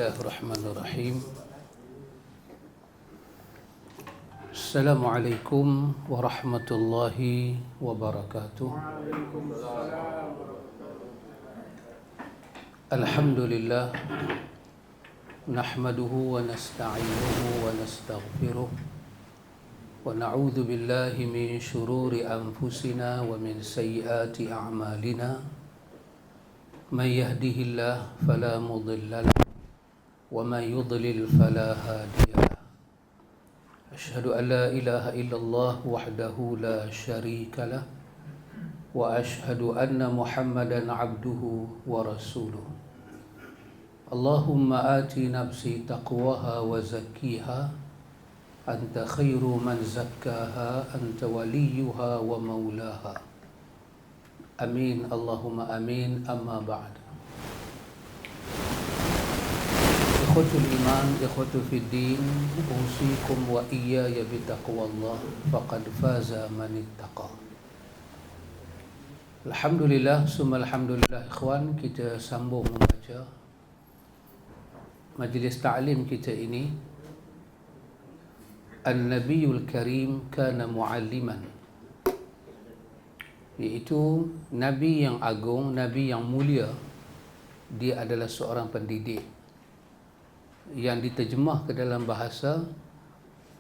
Bismillahirrahmanirrahim. Assalamualaikum warahmatullahi wabarakatuh. Alhamdulillah, nahmaduhu wa nasta'inuhu wa nastaghfiruh wa na'udzu billahi min shururi anfusina wa min sayyiati a'malina. من يهده الله فلا مضل له ومن يضلل فلا هادي له أشهد أن لا إله إلا الله وحده لا شريك له وأشهد أن محمدا عبده ورسوله اللهم آت نفسي تقواها وزكيها أنت خير من زكاها أنت وليها ومولاها Amin, Allahumma amin, amma ba'd. Ikhwatul iman, ikhwatul fiddin, usikum wa iyaya bitaqwallah, faqad faza man ittaqa. Alhamdulillah, summa alhamdulillah ikhwan, kita sambung membaca majlis ta'lim kita ini. An-Nabiyul Karim kana mu'alliman, iaitu Nabi yang agung, Nabi yang mulia. Dia adalah seorang pendidik yang diterjemah ke dalam bahasa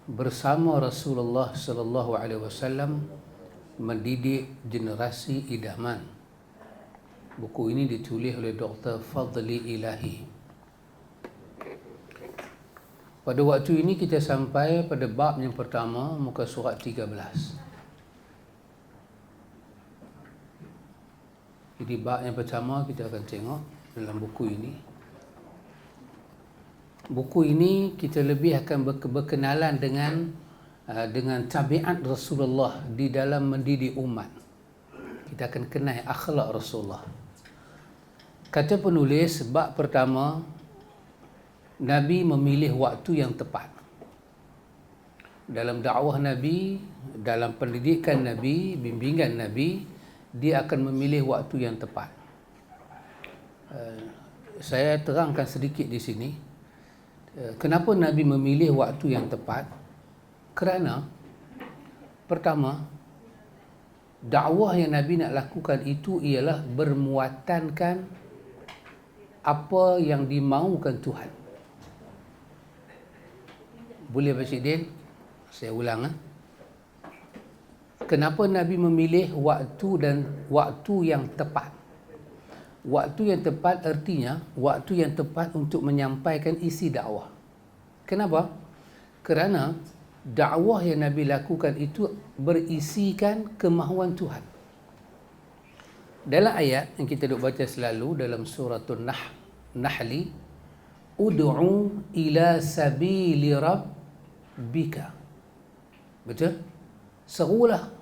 bersama Rasulullah sallallahu alaihi wasallam mendidik generasi idaman. Buku ini ditulis oleh Dr. Fadli Ilahi. Pada waktu ini kita sampai pada bab yang pertama, muka surat 13. Jadi bab yang pertama kita akan tengok dalam buku ini. Buku ini kita lebih akan berkenalan dengan tabiat Rasulullah di dalam mendidik umat. Kita akan kenal akhlak Rasulullah. Kata penulis, bab pertama, Nabi memilih waktu yang tepat. Dalam dakwah Nabi, dalam pendidikan Nabi, bimbingan Nabi, dia akan memilih waktu yang tepat. Saya terangkan sedikit di sini. Kenapa Nabi memilih waktu yang tepat? Kerana pertama, dakwah yang Nabi nak lakukan itu ialah bermuatankan apa yang dimaukan Tuhan. Boleh Pak Cik Din? Saya ulang. Kenapa Nabi memilih waktu yang tepat? Waktu yang tepat artinya waktu yang tepat untuk menyampaikan isi dakwah. Kenapa? Kerana dakwah yang Nabi lakukan itu berisikan kemahuan Tuhan. Dalam ayat yang kita duk baca selalu dalam suratul Nahli, ud'u ila sabili rabbika. Betul? Serulah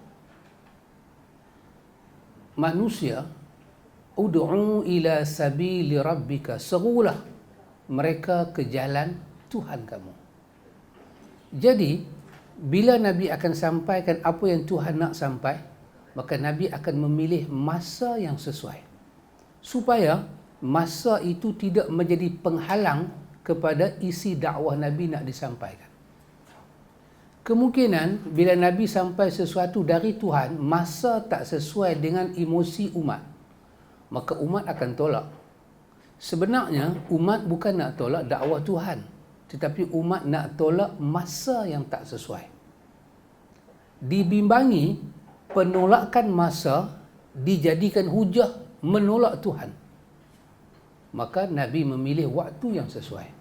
manusia, ud'u ila sabili rabbika, serulah mereka ke jalan Tuhan kamu. Jadi bila Nabi akan sampaikan apa yang Tuhan nak sampai, maka Nabi akan memilih masa yang sesuai supaya masa itu tidak menjadi penghalang kepada isi dakwah Nabi nak disampaikan. Kemungkinan bila Nabi sampai sesuatu dari Tuhan, masa tak sesuai dengan emosi umat, maka umat akan tolak. Sebenarnya umat bukan nak tolak dakwah Tuhan, tetapi umat nak tolak masa yang tak sesuai. Dibimbangi penolakan masa dijadikan hujah menolak Tuhan, maka Nabi memilih waktu yang sesuai.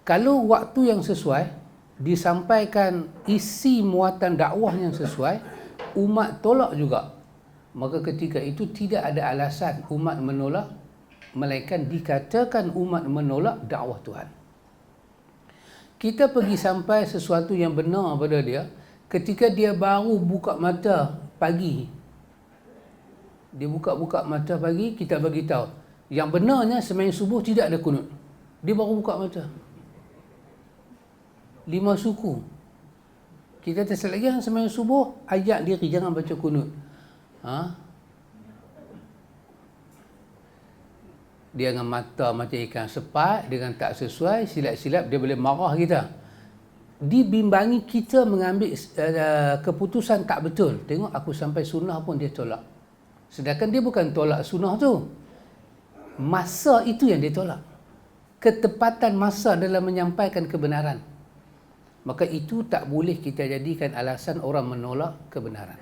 Kalau waktu yang sesuai disampaikan isi muatan dakwah yang sesuai, umat tolak juga, maka ketika itu tidak ada alasan umat menolak, melainkan dikatakan umat menolak dakwah Tuhan. Kita pergi sampai sesuatu yang benar pada dia ketika dia baru buka mata pagi. Dia buka mata pagi, kita bagi tahu yang benarnya sembahyang subuh tidak ada kunut. Dia baru buka mata. 5 suku. Kita tersilap lagi sembahyang subuh, ajak diri jangan baca kunut. Dia dengan mata macam ikan sepat, dengan tak sesuai, silap-silap dia boleh marah kita. Dibimbangi kita mengambil keputusan tak betul. Tengok aku sampai sunnah pun dia tolak. Sedangkan dia bukan tolak sunnah tu. Masa itu yang dia tolak. Ketepatan masa dalam menyampaikan kebenaran. Maka itu tak boleh kita jadikan alasan orang menolak kebenaran.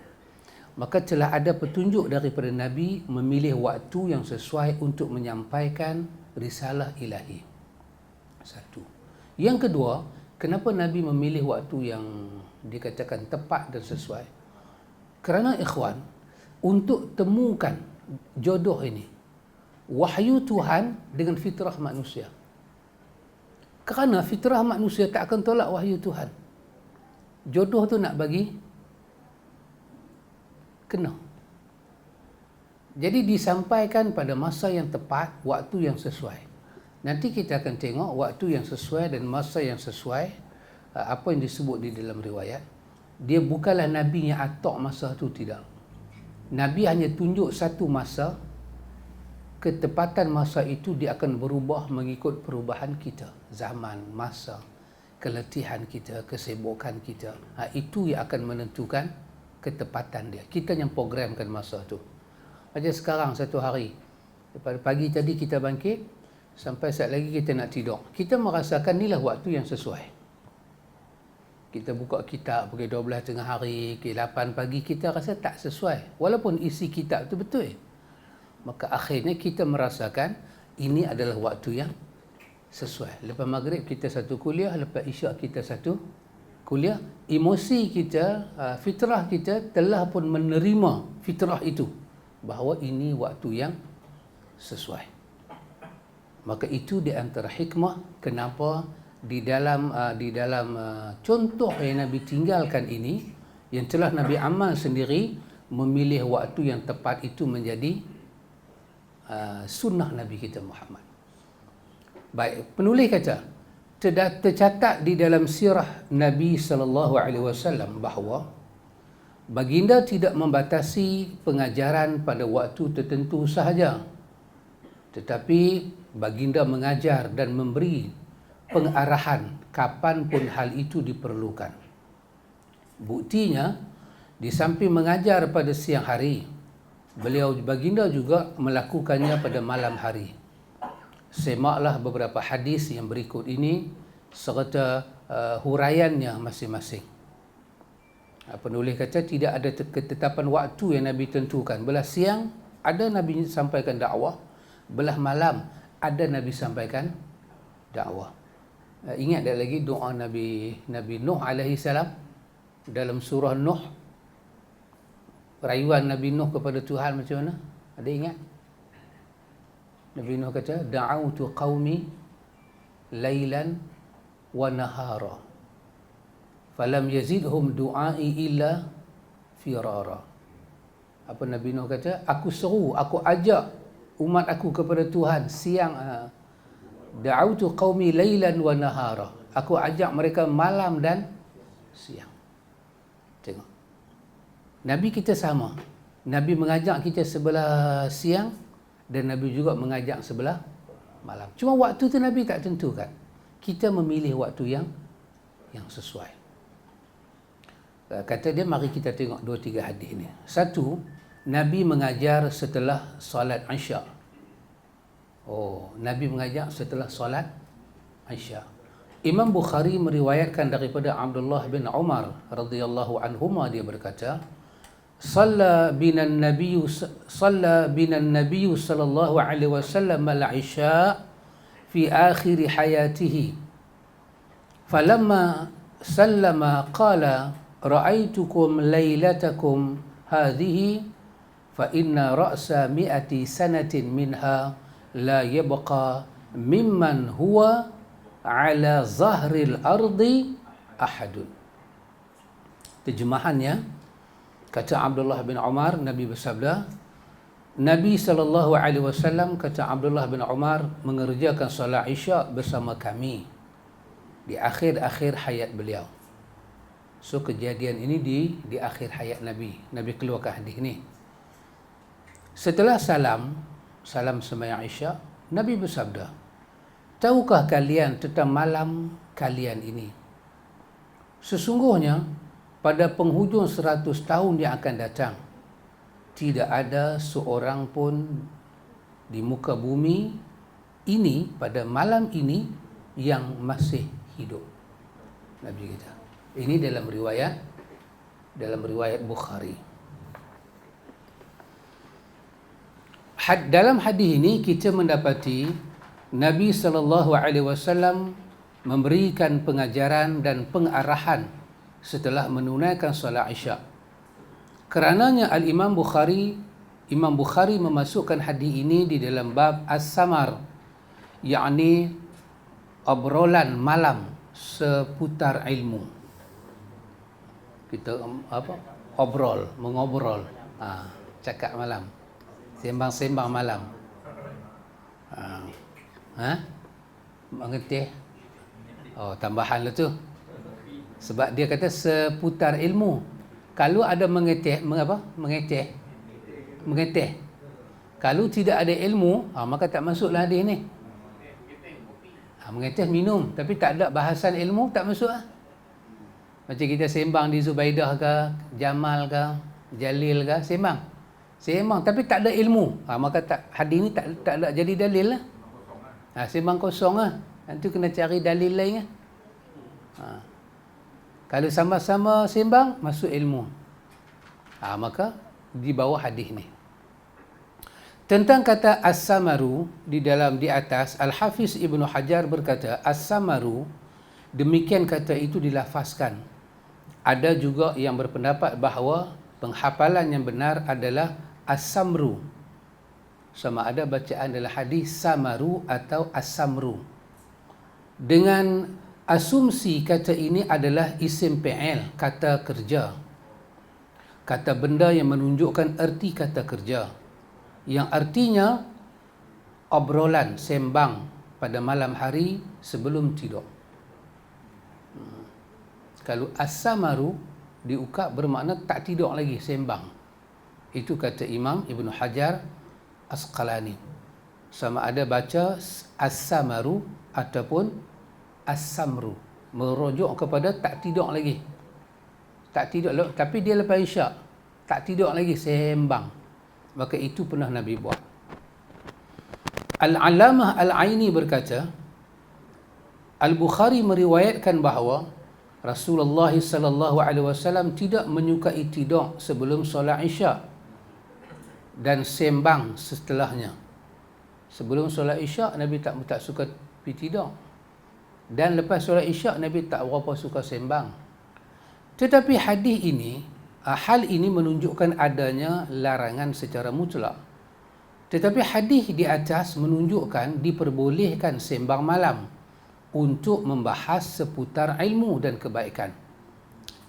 Maka telah ada petunjuk daripada Nabi memilih waktu yang sesuai untuk menyampaikan risalah ilahi. Satu. Yang kedua, kenapa Nabi memilih waktu yang dikatakan tepat dan sesuai? Kerana ikhwan, untuk temukan jodoh ini, wahyu Tuhan dengan fitrah manusia. Kerana fitrah manusia tak akan tolak wahyu Tuhan. Jodoh tu nak bagi kena. Jadi disampaikan pada masa yang tepat, waktu yang sesuai. Nanti kita akan tengok waktu yang sesuai dan masa yang sesuai, apa yang disebut di dalam riwayat. Dia bukanlah Nabi yang atok masa tu, tidak. Nabi hanya tunjuk satu masa, ketepatan masa itu dia akan berubah mengikut perubahan kita. Zaman, masa, keletihan kita, kesibukan kita. Itu yang akan menentukan ketepatan dia. Kita yang programkan masa tu. Macam sekarang satu hari, daripada pagi tadi kita bangkit, sampai saat lagi kita nak tidur. Kita merasakan inilah waktu yang sesuai. Kita buka kitab pukul 12 tengah hari, pukul 8 pagi, kita rasa tak sesuai. Walaupun isi kitab tu betul. Maka akhirnya kita merasakan ini adalah waktu yang sesuai. Lepas maghrib kita satu kuliah, lepas isyak kita satu kuliah. Emosi kita, fitrah kita telah pun menerima fitrah itu, bahawa ini waktu yang sesuai. Maka itu di antara hikmah kenapa di dalam contoh yang Nabi tinggalkan ini, yang telah Nabi amal sendiri, memilih waktu yang tepat itu menjadi sunnah Nabi kita Muhammad. Baik, penulis kata, tercatat di dalam sirah Nabi SAW bahawa baginda tidak membatasi pengajaran pada waktu tertentu sahaja, tetapi baginda mengajar dan memberi pengarahan kapan pun hal itu diperlukan. Buktinya, di samping mengajar pada siang hari, baginda juga melakukannya pada malam hari. Semaklah beberapa hadis yang berikut ini serta huraiannya masing-masing. Penulis kata tidak ada ketetapan waktu yang Nabi tentukan. Belah siang ada Nabi sampaikan dakwah, belah malam ada Nabi sampaikan dakwah. Ingat tak lagi doa Nabi Nuh alaihi salam dalam surah Nuh, rayuan Nabi Nuh kepada Tuhan macam mana? Ada ingat? Nabi Nuh kata, da'autu qaumi lailan wa nahara falam yazidhum du'ai illa firara. Apa Nabi Nuh kata? Aku seru, aku ajak umat aku kepada Tuhan siang. Da'autu qaumi lailan wa nahara. Aku ajak mereka malam dan siang. Tengok. Nabi kita sama. Nabi mengajak kita sebelah siang dan Nabi juga mengajak sebelah malam. Cuma waktu tu Nabi tak tentukan. Kita memilih waktu yang sesuai. Kata dia, mari kita tengok 2-3 hadis ni. Satu, Nabi mengajar setelah solat Isyak. Nabi mengajar setelah solat Isyak. Imam Bukhari meriwayatkan daripada Abdullah bin Umar radhiyallahu anhuma, dia berkata, Salla binan Nabi sallallahu alaihi wasallam al-Isya fi akhir hayatihi. Falamma sallama qala ra'aitukum laylatakum hadhihi fa inna ra'sa mi'ati sanatin minha la yabqa mimman huwa ala zahril ardi ahadun. Terjemahannya, kata Abdullah bin Umar, Nabi bersabda, Nabi SAW, kata Abdullah bin Umar, mengerjakan solat Isyak bersama kami di akhir-akhir hayat beliau. So kejadian ini di akhir hayat Nabi. Nabi keluarkan hadis ni. Setelah salam sembahyang Isyak, Nabi bersabda, tahukah kalian tentang malam kalian ini? Sesungguhnya pada penghujung 100 tahun yang akan datang, tidak ada seorang pun di muka bumi ini pada malam ini yang masih hidup. Nabi kata. Ini dalam riwayat Bukhari. Dalam hadis ini kita mendapati Nabi SAW memberikan pengajaran dan pengarahan setelah menunaikan solat Isyak. Kerananya Imam Bukhari memasukkan hadis ini di dalam bab As-Samar, yakni obrolan malam seputar ilmu. Kita mengobrol, cakap malam, sembang-sembang malam. Mengetih. Oh, tambahan lah tu. Sebab dia kata seputar ilmu. Kalau ada mengetih. Kalau tidak ada ilmu, maka tak masuklah hadis ni. Mengetih minum, tapi tak ada bahasan ilmu, tak masuk lah. Macam kita sembang di Zubaidah ke, Jamal ke, Jalil ke, sembang, tapi tak ada ilmu, maka hadis ni tak ada jadi dalil lah. Sembang kosong lah. Nanti kena cari dalil lain lah. Kalau sama-sama sembang, masuk ilmu, maka di bawah hadis ni. Tentang kata as-samaru di atas, Al-Hafiz Ibnu Hajar berkata, as-samaru, demikian kata itu dilafazkan. Ada juga yang berpendapat bahawa penghafalan yang benar adalah as-samru. Sama ada bacaan dalam hadis samaru atau as-samru. Dengan asumsi kata ini adalah isim fi'il, kata kerja. Kata benda yang menunjukkan erti kata kerja, yang artinya obrolan, sembang pada malam hari sebelum tidur. Kalau as-samaru diukap bermakna tak tidur lagi, sembang. Itu kata Imam Ibnu Hajar Asqalani. Sama ada baca as-samaru ataupun as-samru, merujuk kepada tak tidur lagi. Tak tidur, tapi dia lepas Isyak tak tidur lagi, sembang. Maka itu pernah Nabi buat. Al-Alamah Al-Aini berkata, Al-Bukhari meriwayatkan bahawa Rasulullah SAW tidak menyukai tidur sebelum solat Isyak dan sembang setelahnya. Sebelum solat Isyak Nabi tak suka pergi tidur, dan lepas solat Isyak Nabi tak berapa suka sembang. Tetapi hadis ini, hal ini menunjukkan adanya larangan secara mutlak. Tetapi hadis di atas menunjukkan diperbolehkan sembang malam untuk membahas seputar ilmu dan kebaikan.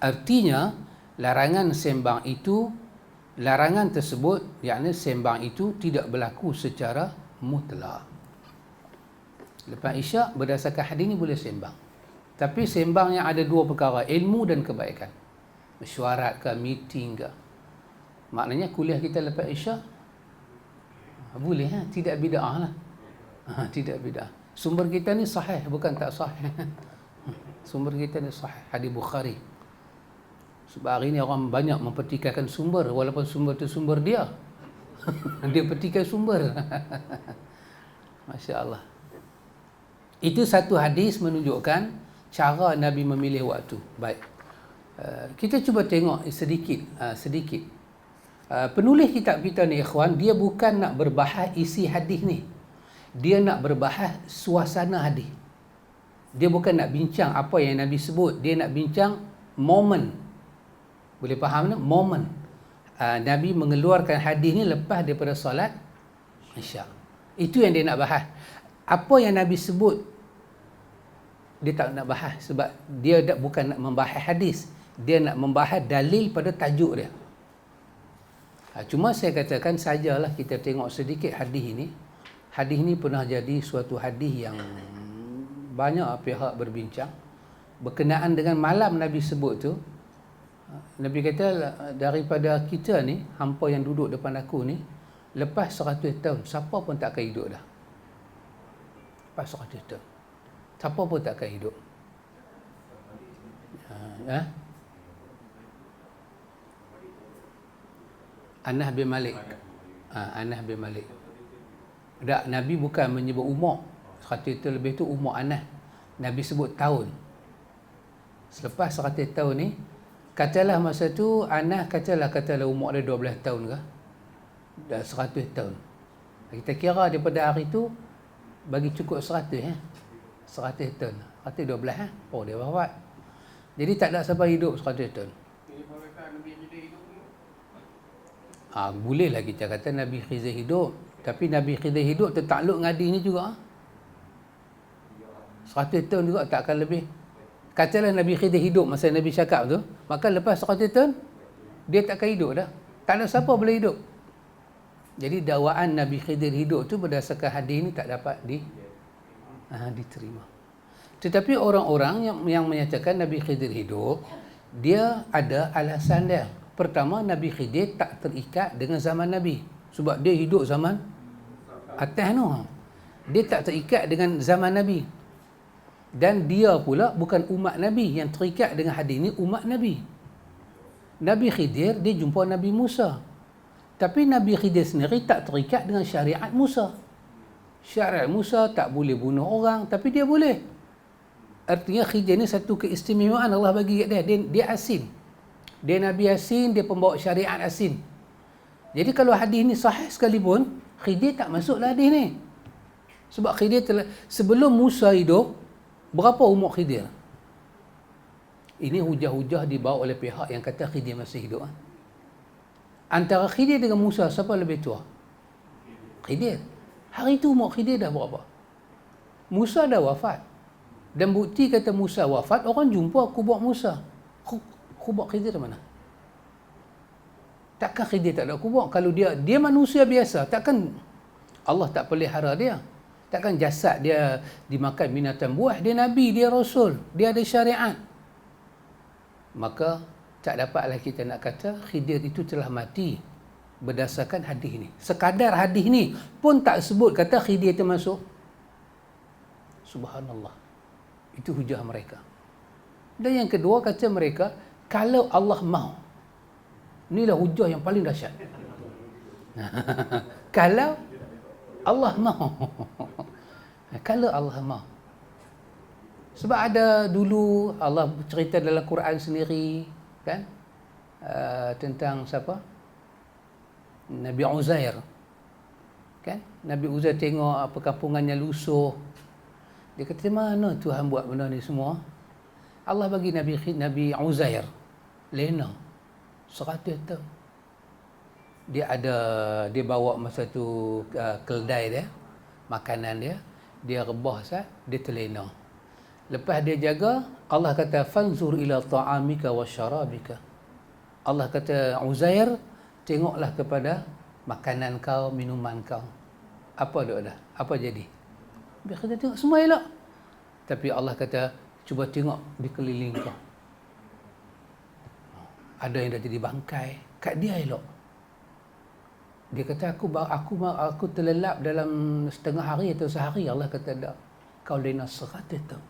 Artinya, larangan tersebut, yakni sembang itu tidak berlaku secara mutlak. Lepas Isyak, berdasarkan hadis ini boleh sembang. Tapi sembang yang ada dua perkara, ilmu dan kebaikan. Mesyuarat ke, meeting ke. Maknanya kuliah kita lepas Isyak, boleh, tidak bid'ah lah. Tidak bid'ah. Sumber kita ni sahih, bukan tak sahih. Sumber kita ni sahih, hadis Bukhari. Sebab hari ni orang banyak mempertikaikan sumber, walaupun sumber tu sumber dia. Dia petikai sumber. Masya Allah. Itu satu hadis menunjukkan cara Nabi memilih waktu. Baik. Kita cuba tengok sedikit. Penulis kitab kita ni, ikhwan, dia bukan nak berbahas isi hadis ni. Dia nak berbahas suasana hadis. Dia bukan nak bincang apa yang Nabi sebut. Dia nak bincang momen. Boleh faham tak? Momen. Nabi mengeluarkan hadis ni lepas daripada solat Isyak. Itu yang dia nak bahas. Apa yang Nabi sebut, dia tak nak bahas. Sebab dia bukan nak membahas hadis. Dia nak membahas dalil pada tajuk dia. Cuma saya katakan sajalah kita tengok sedikit hadis ini. Hadis ini pernah jadi suatu hadis yang banyak pihak berbincang berkenaan dengan malam Nabi sebut tu. Nabi kata, daripada kita ni, hampa yang duduk depan aku ni, lepas 100 tahun siapa pun tak akan hidup dah. Lepas 100 tahun. Siapa pun takkan hidup. Anas bin Malik. Anas bin Malik. Tak, Nabi bukan menyebut umur. 100 tahun lebih tu umur Anas. Nabi sebut tahun. Selepas 100 tahun ni, katalah masa tu Anas katalah umur dia 12 tahun ke? Dah 100 tahun. Kita kira daripada hari tu bagi cukup 100 100 tahun. 112 Oh, dia wafat. Jadi tak ada siapa hidup 100 tahun. Boleh lah kita kata Nabi Khidir hidup. Tapi Nabi Khidir hidup tertakluk dengan Adi ni juga. 100 tahun juga takkan lebih. Katalah Nabi Khidir hidup masa Nabi cakap tu, maka lepas 100 tahun, dia takkan hidup dah. Tak ada siapa boleh hidup. Jadi dakwaan Nabi Khidir hidup tu berdasarkan hadis ni tak dapat diterima. Tetapi orang-orang yang menyatakan Nabi Khidir hidup, dia ada alasan dia. Pertama, Nabi Khidir tak terikat dengan zaman Nabi. Sebab dia hidup zaman atas tu. Dia tak terikat dengan zaman Nabi. Dan dia pula bukan umat Nabi. Yang terikat dengan hadis ni umat Nabi. Nabi Khidir, dia jumpa Nabi Musa. Tapi Nabi Khidir sendiri tak terikat dengan syariat Musa. Syariat Musa tak boleh bunuh orang, tapi dia boleh. Artinya Khidir ni satu keistimewaan Allah bagi kat dia. Dia asin. Dia Nabi asin, dia pembawa syariat asin. Jadi kalau hadis ni sahih sekalipun, Khidir tak masuk lah hadis ni. Sebab Khidir sebelum Musa hidup, berapa umur Khidir? Ini hujah-hujah dibawa oleh pihak yang kata Khidir masih hidup. Antara Khidir dengan Musa, siapa lebih tua? Khidir. Hari itu umur Khidir dah berapa? Musa dah wafat. Dan bukti kata Musa wafat, orang jumpa kubur Musa. Kubur Khidir mana? Takkan Khidir tak ada kubur? Kalau dia manusia biasa, takkan Allah tak pelihara dia? Takkan jasad dia dimakan binatang buah? Dia Nabi, dia Rasul, dia ada syariat. Maka tak dapatlah kita nak kata Khidir itu telah mati berdasarkan hadis ni. Sekadar hadis ni pun tak sebut kata Khidir itu masuk. Subhanallah. Itu hujah mereka. Dan yang kedua kata mereka, kalau Allah mahu. Inilah hujah yang paling dahsyat. Kalau Allah mahu. Kalau Allah mahu. Sebab ada dulu Allah cerita dalam Quran sendiri, kan? Tentang siapa? Nabi Uzair. Kan? Nabi Uzair tengok perkampungannya lusuh. Dia kata, mana Tuhan buat benda ni semua? Allah bagi Nabi Uzair lena 100 tahun. Dia bawa masa tu keldai dia, makanan dia rebah dia terlena. Lepas dia jaga, Allah kata fanzur ila ta'amika wa syarabika. Allah kata Uzair, tengoklah kepada makanan kau, minuman kau. Apa dia dah? Apa jadi? Dia kata tengok semua elok. Tapi Allah kata cuba tengok di keliling kau. Ada yang dah jadi bangkai, kat dia elok. Dia kata aku terlelap dalam setengah hari atau sehari. Allah kata tak. Kau lena 100 tahun.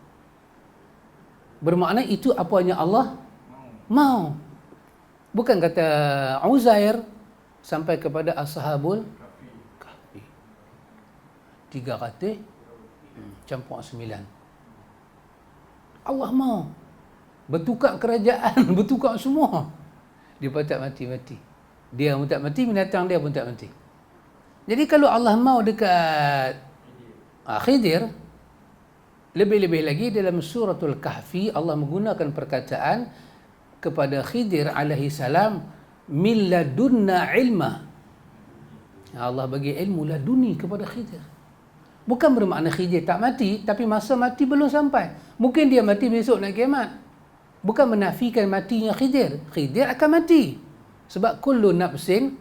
Bermakna itu apanya Allah mau. Bukan kata Uzair sampai kepada Ashabul Kahfi. 300 campur 9. Allah mau bertukar kerajaan, bertukar semua. Dia pun tak mati-mati. Dia pun tak mati, binatang dia pun tak mati. Jadi kalau Allah mau dekat Khidir, lebih-lebih lagi dalam suratul Kahfi Allah menggunakan perkataan kepada Khidir alaihi salam, min ladunna ilma. Allah bagi ilmu laduni kepada Khidir. Bukan bermakna Khidir tak mati, tapi masa mati belum sampai. Mungkin dia mati besok nak kiamat. Bukan menafikan matinya Khidir. Khidir akan mati. Sebab kullu nafsin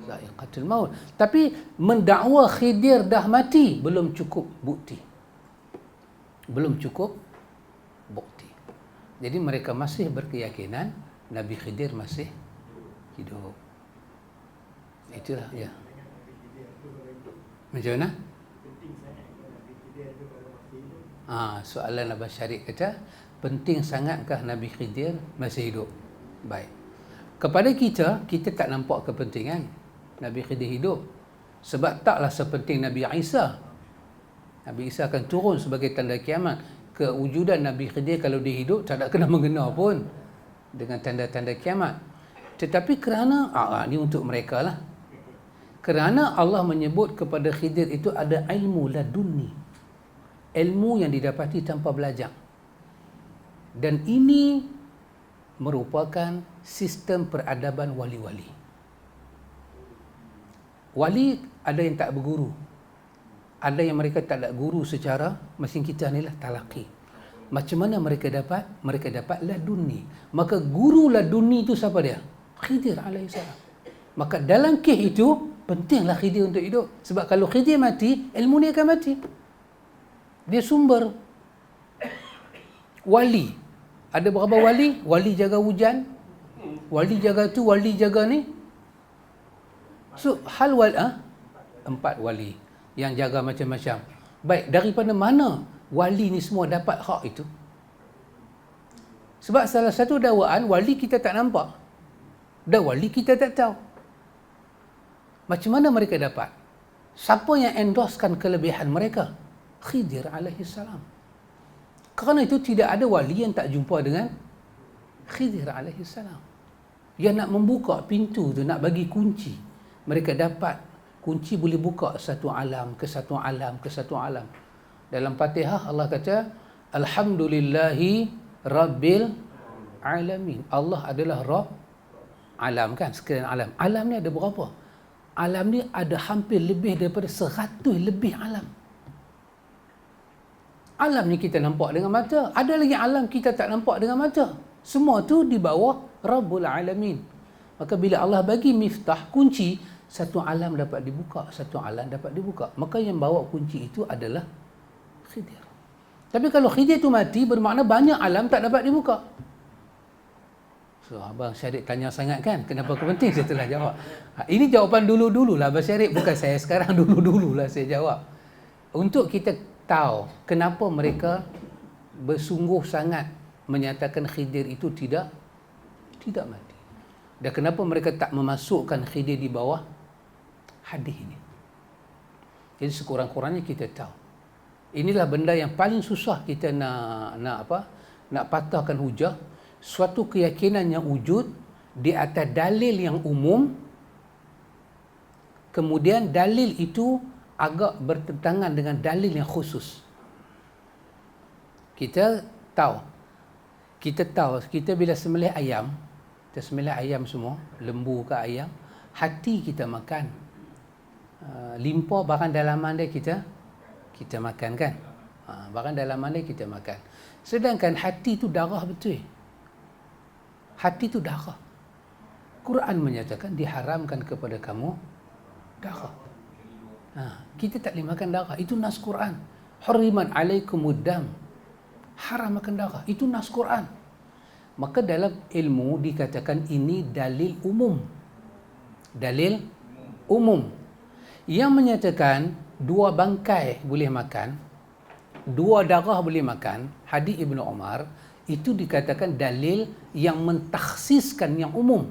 za'iqatul maut. Tapi mendakwa Khidir dah mati belum cukup bukti. Belum cukup bukti. Jadi mereka masih berkeyakinan Nabi Khidir masih hidup. Itulah ya. Macam mana? Soalan Abang Syarif kata, penting sangatkah Nabi Khidir masih hidup? Baik. Kepada kita tak nampak kepentingan Nabi Khidir hidup. Sebab taklah sepenting Nabi Isa. Nabi Isa akan turun sebagai tanda kiamat. Kewujudan Nabi Khidir kalau dia hidup tak ada kena mengena pun dengan tanda-tanda kiamat. Tetapi kerana ni untuk mereka lah. Kerana Allah menyebut kepada Khidir itu ada ilmu laduni. Ilmu yang didapati tanpa belajar. Dan ini merupakan sistem peradaban wali-wali. Wali ada yang tak berguru. Ada yang mereka tak ada guru secara, macam kita ni lah talaqi. Macam mana mereka dapat? Mereka dapat laduni. Maka guru laduni itu siapa dia? Khidir alaihissalam. Maka dalam kes itu, pentinglah Khidir untuk hidup. Sebab kalau Khidir mati, ilmu ni akan mati. Dia sumber. Wali. Ada berapa wali? Wali jaga hujan. Wali jaga tu, wali jaga ni. So, hal wali, 4 wali yang jaga macam-macam. Baik, daripada mana wali ni semua dapat hak itu? Sebab salah satu dakwaan, wali kita tak nampak. Dan wali kita tak tahu. Macam mana mereka dapat? Siapa yang endorsekan kelebihan mereka? Khidir alaihissalam. Kerana itu tidak ada wali yang tak jumpa dengan Khidir alaihissalam. Yang nak membuka pintu tu, nak bagi kunci. Mereka dapat kunci boleh buka satu alam ke satu alam ke satu alam. Dalam Fatihah Allah kata Alhamdulillahi Rabbil Alamin. Allah adalah Rabb alam, kan, sekalian alam. Alam ni ada berapa? Alam ni ada hampir lebih daripada 100 lebih alam. Alam ni kita nampak dengan mata. Ada lagi alam kita tak nampak dengan mata. Semua tu di bawah Rabbul Alamin. Maka bila Allah bagi miftah, kunci, satu alam dapat dibuka, satu alam dapat dibuka. Maka yang bawa kunci itu adalah Khidir. Tapi kalau Khidir itu mati, bermakna banyak alam tak dapat dibuka. So, Abang Syarif tanya sangat kan, kenapa penting? Saya telah jawab. Ini jawapan dulu-dululah Abang Syarif, bukan saya sekarang, dulu-dululah saya jawab. Untuk kita tahu kenapa mereka bersungguh sangat menyatakan Khidir itu tidak mati. Dan kenapa mereka tak memasukkan Khidir di bawah hadis ini. Jadi sekurang-kurangnya kita tahu. Inilah benda yang paling susah kita nak patahkan hujah. Suatu keyakinan yang wujud di atas dalil yang umum, kemudian dalil itu agak bertentangan dengan dalil yang khusus. Kita tahu, kita bila sembelih ayam, kita sembelih ayam semua, lembu ke ayam, hati kita makan. Limpa barang dalaman dia kita makan, kan? Barang dalaman dia kita makan. Sedangkan hati itu darah betul. Hati itu darah. Quran menyatakan diharamkan kepada kamu darah. Kita tak boleh makan darah. Itu nas Quran. Hurriman alaikumuddam. Haram makan darah. Itu nas Quran. Maka dalam ilmu dikatakan ini dalil umum. Dalil umum. Yang menyatakan 2 bangkai boleh makan, 2 darah boleh makan, hadis Ibnu Umar, itu dikatakan dalil yang mentakhsiskan yang umum.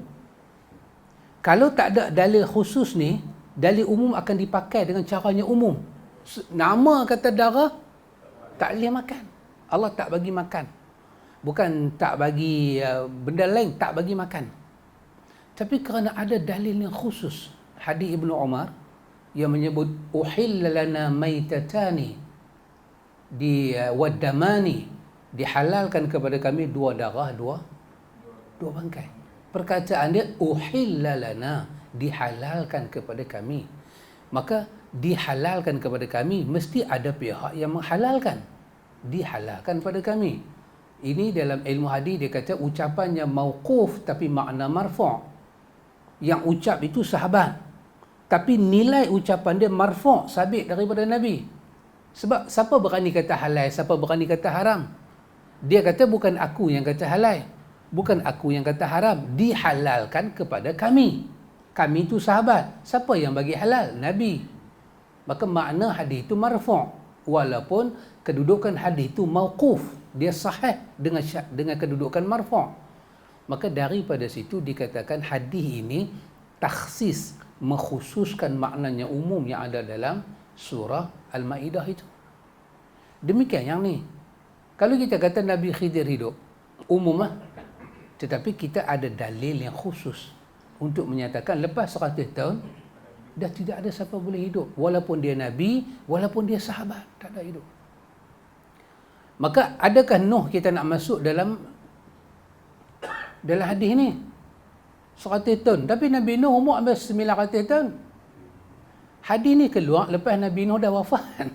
Kalau tak ada dalil khusus ni, dalil umum akan dipakai dengan caranya umum. Nama kata darah, tak boleh makan. Allah tak bagi makan. Bukan tak bagi benda lain, tak bagi makan. Tapi kerana ada dalil yang khusus, hadis Ibnu Umar yang menyebut uhilla lana maitatani waddamani, dihalalkan kepada kami 2 darah, 2 bangkai. Perkataan dia uhilla lana, dihalalkan kepada kami. Maka dihalalkan kepada kami, mesti ada pihak yang menghalalkan. Dihalalkan pada kami. Ini dalam ilmu hadis dia kata ucapannya mauquf tapi makna marfu'. Yang ucap itu sahabat, tapi nilai ucapan dia marfu', sabit daripada Nabi. Sebab siapa berani kata halal, siapa berani kata haram? Dia kata bukan aku yang kata halal, bukan aku yang kata haram, dihalalkan kepada kami. Kami itu sahabat. Siapa yang bagi halal? Nabi. Maka makna hadis itu marfu'. walaupun kedudukan hadis itu mauquf, dia sahih dengan kedudukan marfu'. Maka daripada situ dikatakan hadis ini takhsis, mengkhususkan maknanya umum yang ada dalam surah Al-Maidah itu. Demikian yang ni. Kalau kita kata Nabi Khidir hidup, umum lah. Tetapi kita ada dalil yang khusus untuk menyatakan lepas 100 tahun dah tidak ada siapa boleh hidup, walaupun dia nabi, walaupun dia sahabat, tak ada hidup. Maka adakah Nuh kita nak masuk dalam hadis ni 100 tahun, tapi Nabi Nuh umur hampir 900 tahun. Hadis ni keluar lepas Nabi Nuh dah wafat.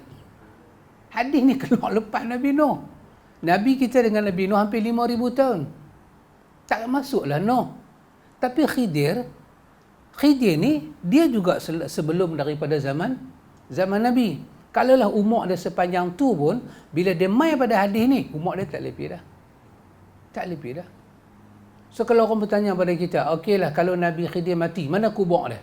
Hadis ni keluar lepas Nabi Nuh. Nabi kita dengan Nabi Nuh hampir 5,000 tahun. Tak masuklah Nuh. Tapi Khidir ni dia juga sebelum daripada zaman Nabi. Kalaulah umur dia sepanjang tu pun, bila dia mai pada hadis ni, umur dia tak lebih dah. Tak lebih dah. So kalau orang bertanya pada kita, okeylah kalau Nabi Khidir mati, mana kubur dia?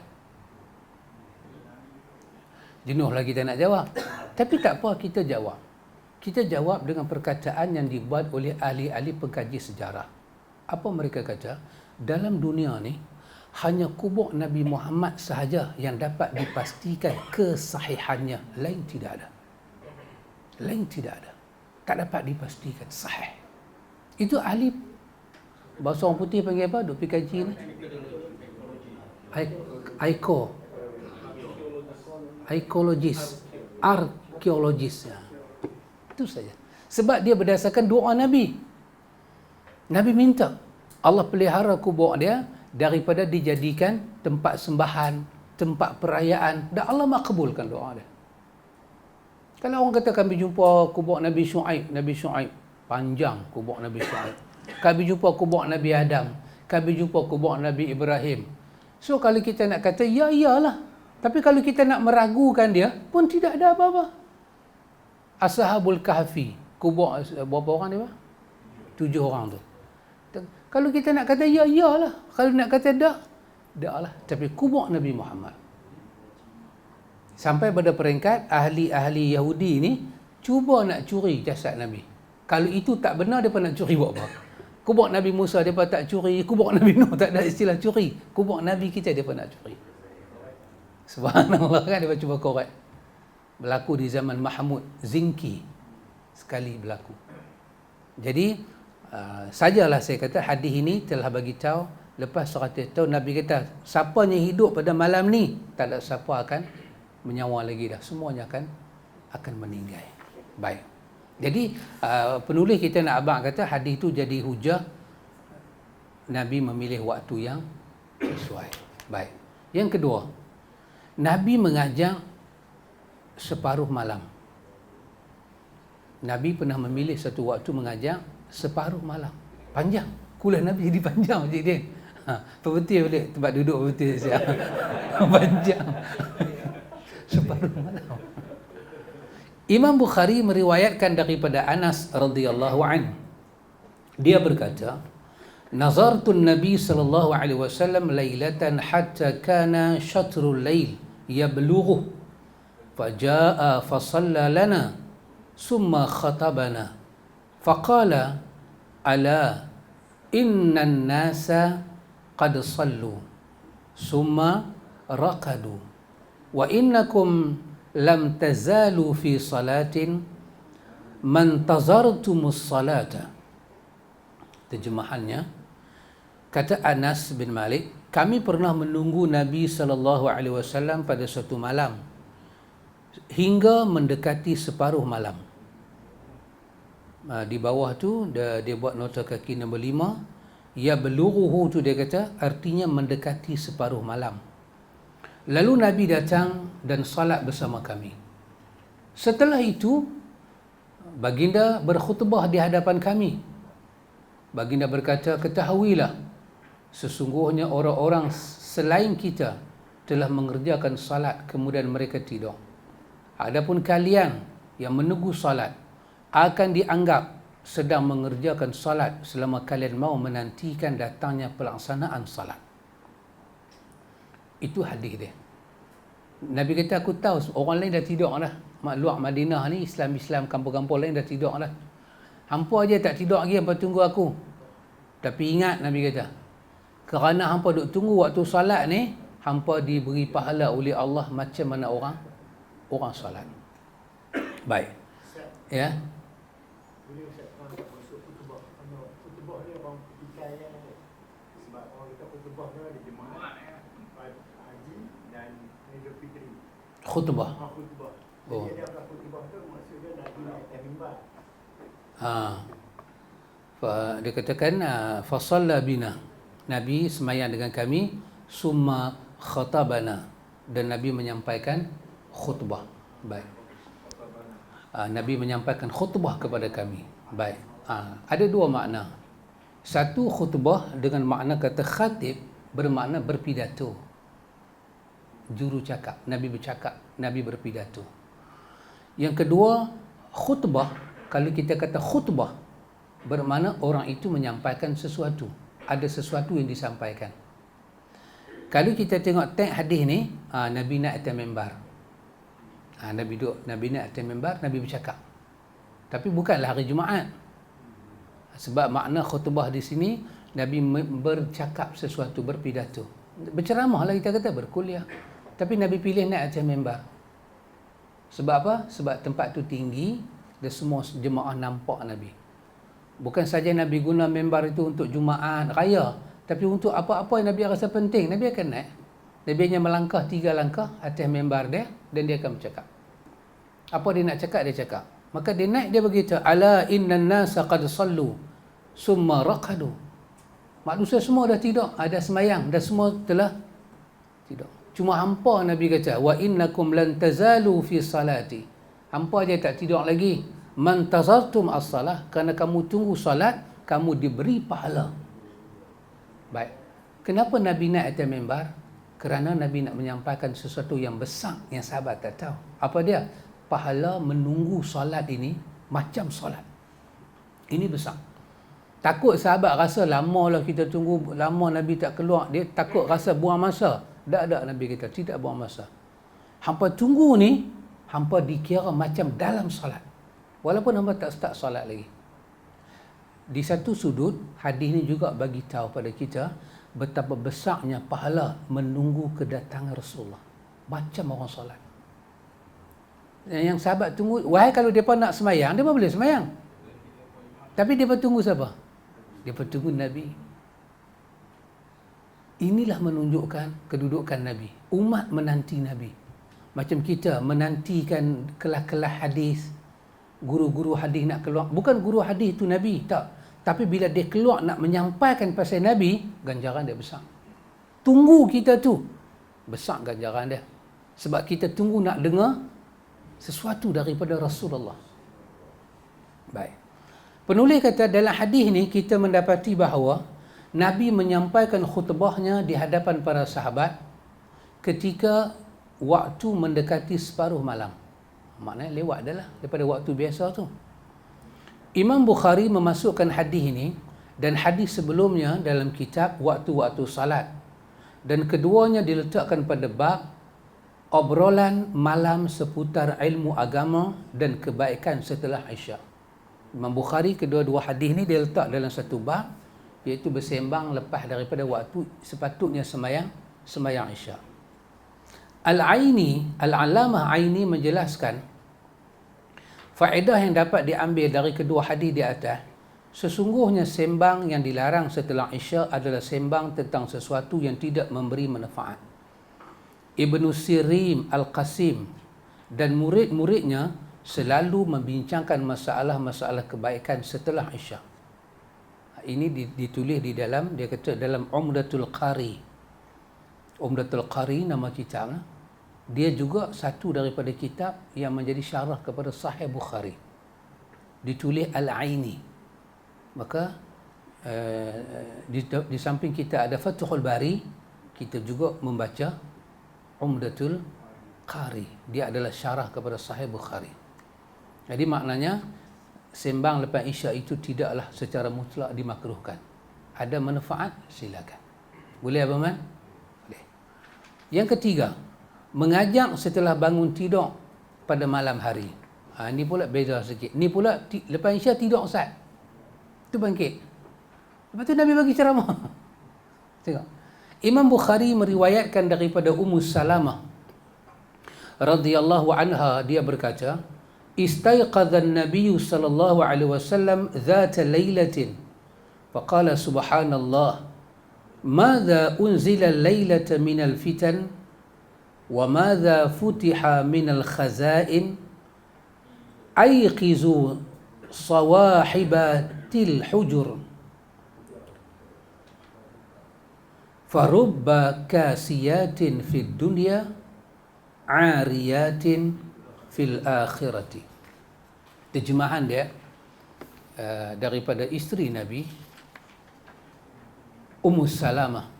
Jenuhlah kita nak jawab. Tapi tak apa, kita jawab. Kita jawab dengan perkataan yang dibuat oleh ahli-ahli pengkaji sejarah. Apa mereka kata? Dalam dunia ni, hanya kubur Nabi Muhammad sahaja yang dapat dipastikan kesahihannya. Lain tidak ada. Lain tidak ada. Tak dapat dipastikan sahih. Itu ahli, bahasa orang putih panggil apa? Duk pergi kaji ni? Arkeologis. Ya. Itu saja. Sebab dia berdasarkan doa Nabi. Nabi minta Allah pelihara kubur dia daripada dijadikan tempat sembahan, tempat perayaan, dan Allah makbulkan doa dia. Kalau orang kata kami jumpa kubur Nabi Syuaib, panjang kubur Nabi Syuaib. Kami jumpa kubur Nabi Adam, kami jumpa kubur Nabi Ibrahim. So kalau kita nak kata ya iyalah, tapi kalau kita nak meragukan dia pun tidak ada apa-apa. Ashabul Kahfi, kubur berapa orang dia? 7 orang tu. Kalau kita nak kata ya iyalah, kalau nak kata dak lah. Tapi kubur Nabi Muhammad, sampai pada peringkat ahli-ahli Yahudi ni cuba nak curi jasad Nabi. Kalau itu tak benar, dia nak curi buat apa? Kubur Nabi Musa dia tak curi, kubur Nabi Nuh tak ada istilah curi, kubur Nabi kita dia nak curi. Subhanallah, kan dia cuba korek. Berlaku di zaman Mahmud Zinki sekali berlaku. Jadi sajalah saya kata hadis ini telah bagi tahu lepas 100 tahun Nabi kata siapa yang hidup pada malam ni tak ada siapa akan menyawa lagi dah, semuanya akan meninggal. Baik. Jadi penulis kita nak abang kata hadis itu jadi hujah Nabi memilih waktu yang sesuai. Baik. Yang kedua, Nabi mengajar separuh malam. Nabi pernah memilih satu waktu mengajar separuh malam. Panjang. Kuliah Nabi jadi panjang Cik Din. Perbetul boleh tempat duduk perbetul siap. Panjang. Separuh malam. Imam Bukhari meriwayatkan daripada Anas radhiyallahu an. Dia berkata, "Nazartu an-nabi sallallahu alaihi wasallam lailatan hatta kana shatrul lail yablughu fajaa fa shalla lana summa khatabana faqala ala innan nasa qad sallu summa raqadu wa innakum lam tazalu fi salatin man tazartumus salata." Terjemahannya, kata Anas bin Malik, kami pernah menunggu Nabi SAW pada suatu malam hingga mendekati separuh malam. Di bawah tu dia buat nota kaki nombor 5, ya belughuhu tu dia kata artinya mendekati separuh malam. Lalu Nabi datang dan salat bersama kami. Setelah itu baginda berkhutbah di hadapan kami. Baginda berkata, ketahuilah sesungguhnya orang-orang selain kita telah mengerjakan salat kemudian mereka tidur. Adapun kalian yang menunggu salat akan dianggap sedang mengerjakan salat selama kalian mau menantikan datangnya pelaksanaan salat. Itu hadis dia. Nabi kata, aku tahu orang lain dah tidur dah. luar Madinah ni, Islam kampung-kampung lain dah tidur dah. Hampa aja tak tidur lagi, hampa tunggu aku. Tapi ingat Nabi kata, kerana hampa duk tunggu waktu solat ni, hampa diberi pahala oleh Allah macam mana orang solat. Baik. Ya. Boleh Ustaz tak masuk khutbah. Khutbah ni orang petikai kan. Sebab orang kata khutbah ni ada jemaah haji dan Idul Fitri. Khutbah. Khutbah. Oh. Jadi ada khutbah tu maksudnya Nabi naik atas mimbar. Dia katakan fasalla bina. Nabi sembahyang dengan kami, summa khatabana, dan Nabi menyampaikan khutbah. Baik. Nabi menyampaikan khutbah kepada kami. Baik. Ada dua makna. Satu, khutbah dengan makna kata khatib bermakna berpidato. Juru cakap, Nabi bercakap, Nabi berpidato. Yang kedua, khutbah, kalau kita kata khutbah bermakna orang itu menyampaikan sesuatu. Ada sesuatu yang disampaikan. Kalau kita tengok teks hadis ni, Nabi naik atas mimbar. Nabi naik atas mimbar, Nabi bercakap. Tapi bukanlah hari Jumaat. Sebab makna khutbah di sini, Nabi bercakap sesuatu, berpidato. Berceramah lah kita kata, berkuliah. Tapi Nabi pilih naik atas mimbar. Sebab apa? Sebab tempat tu tinggi dan semua jemaah nampak Nabi. Bukan saja Nabi guna mimbar itu untuk Jumaat raya, tapi untuk apa-apa yang Nabi rasa penting, Nabi akan naik. Nabi hanya melangkah 3 langkah atas mimbar dia dan dia akan bercakap. Apa dia nak cakap, dia cakap. Maka dia naik, dia berkata, ala innan nasa qad sallu summa raqadu. Manusia semua dah tidur, ada sembahyang, dah semua telah tidur. Cuma hampa Nabi kata, wa innakum lan tazalu fi salati. Hampa je tak tidur lagi. Man tazartum as-salah, kerana kamu tunggu salat, kamu diberi pahala. Baik. Kenapa Nabi naik atas mimbar? Kerana Nabi nak menyampaikan sesuatu yang besar yang sahabat tak tahu. Apa dia? Pahala menunggu solat ini macam solat. Ini besar. Takut sahabat rasa lama lah kita tunggu, lama Nabi tak keluar. Dia takut rasa buang masa. Tak, Nabi kata, tidak buang masa. Hampa tunggu ni, hampa dikira macam dalam solat. Walaupun hampa tak start solat lagi. Di satu sudut, hadis ni juga bagi tahu pada kita betapa besarnya pahala menunggu kedatangan Rasulullah. Macam orang solat. Yang sahabat tunggu, wahai kalau mereka nak semayang, mereka boleh semayang. Tapi mereka tunggu siapa? Mereka tunggu Nabi. Inilah menunjukkan kedudukan Nabi. Umat menanti Nabi. Macam kita menantikan kelas-kelas hadis, guru-guru hadis nak keluar. Bukan guru hadis itu Nabi, tak. Tapi bila dia keluar nak menyampaikan pasal Nabi, ganjaran dia besar. Tunggu kita tu, besar ganjaran dia. Sebab kita tunggu nak dengar sesuatu daripada Rasulullah. Baik. Penulis kata dalam hadis ni kita mendapati bahawa Nabi menyampaikan khutbahnya di hadapan para sahabat ketika waktu mendekati separuh malam. Maknanya lewat dah lah daripada waktu biasa tu. Imam Bukhari memasukkan hadis ini dan hadis sebelumnya dalam kitab waktu-waktu salat. Dan keduanya diletakkan pada bab obrolan malam seputar ilmu agama dan kebaikan setelah Isyak. Imam Bukhari kedua-dua hadis ini dia letak dalam satu bab, iaitu bersembang lepas daripada waktu sepatutnya sembahyang Isyak. Al-Allamah Aini menjelaskan faedah yang dapat diambil dari kedua hadis di atas. Sesungguhnya sembang yang dilarang setelah Isyak adalah sembang tentang sesuatu yang tidak memberi manfaat. Ibnu Sirim Al-Qasim dan murid-muridnya selalu membincangkan masalah-masalah kebaikan setelah Isyak. Ini ditulis di dalam, dia kata dalam Umdatul Qari. Umdatul Qari nama kitab. Dia juga satu daripada kitab yang menjadi syarah kepada Sahih Bukhari. Ditulis Al-Aini. Maka di samping kita ada Fathul Bari, kita juga membaca Umdatul Qari. Dia adalah syarah kepada Sahih Bukhari. Jadi maknanya sembang lepas Isyak itu tidaklah secara mutlak dimakruhkan. Ada manfaat, silakan. Boleh apa man? Boleh. Yang ketiga, mengajak setelah bangun tidur pada malam hari. Ni pula beza sikit. Ni pula lepas Isya tidur Ustaz. Tu bangkit. Lepas tu Nabi bagi ceramah. Tengok. Imam Bukhari meriwayatkan daripada Ummu Salamah radhiyallahu anha, dia berkata, "Istayqadha an-nabiy sallallahu alaihi wasallam dhata lailatin faqala subhanallah madza unzila al-lailata min al-fitan wa madza futiha min al-khaza'in ayqizu sawahibatil hujur farubba kasiyatin fid dunya ariyatin fil akhirati." Terjemahan dia daripada isteri Nabi, Ummu Salamah.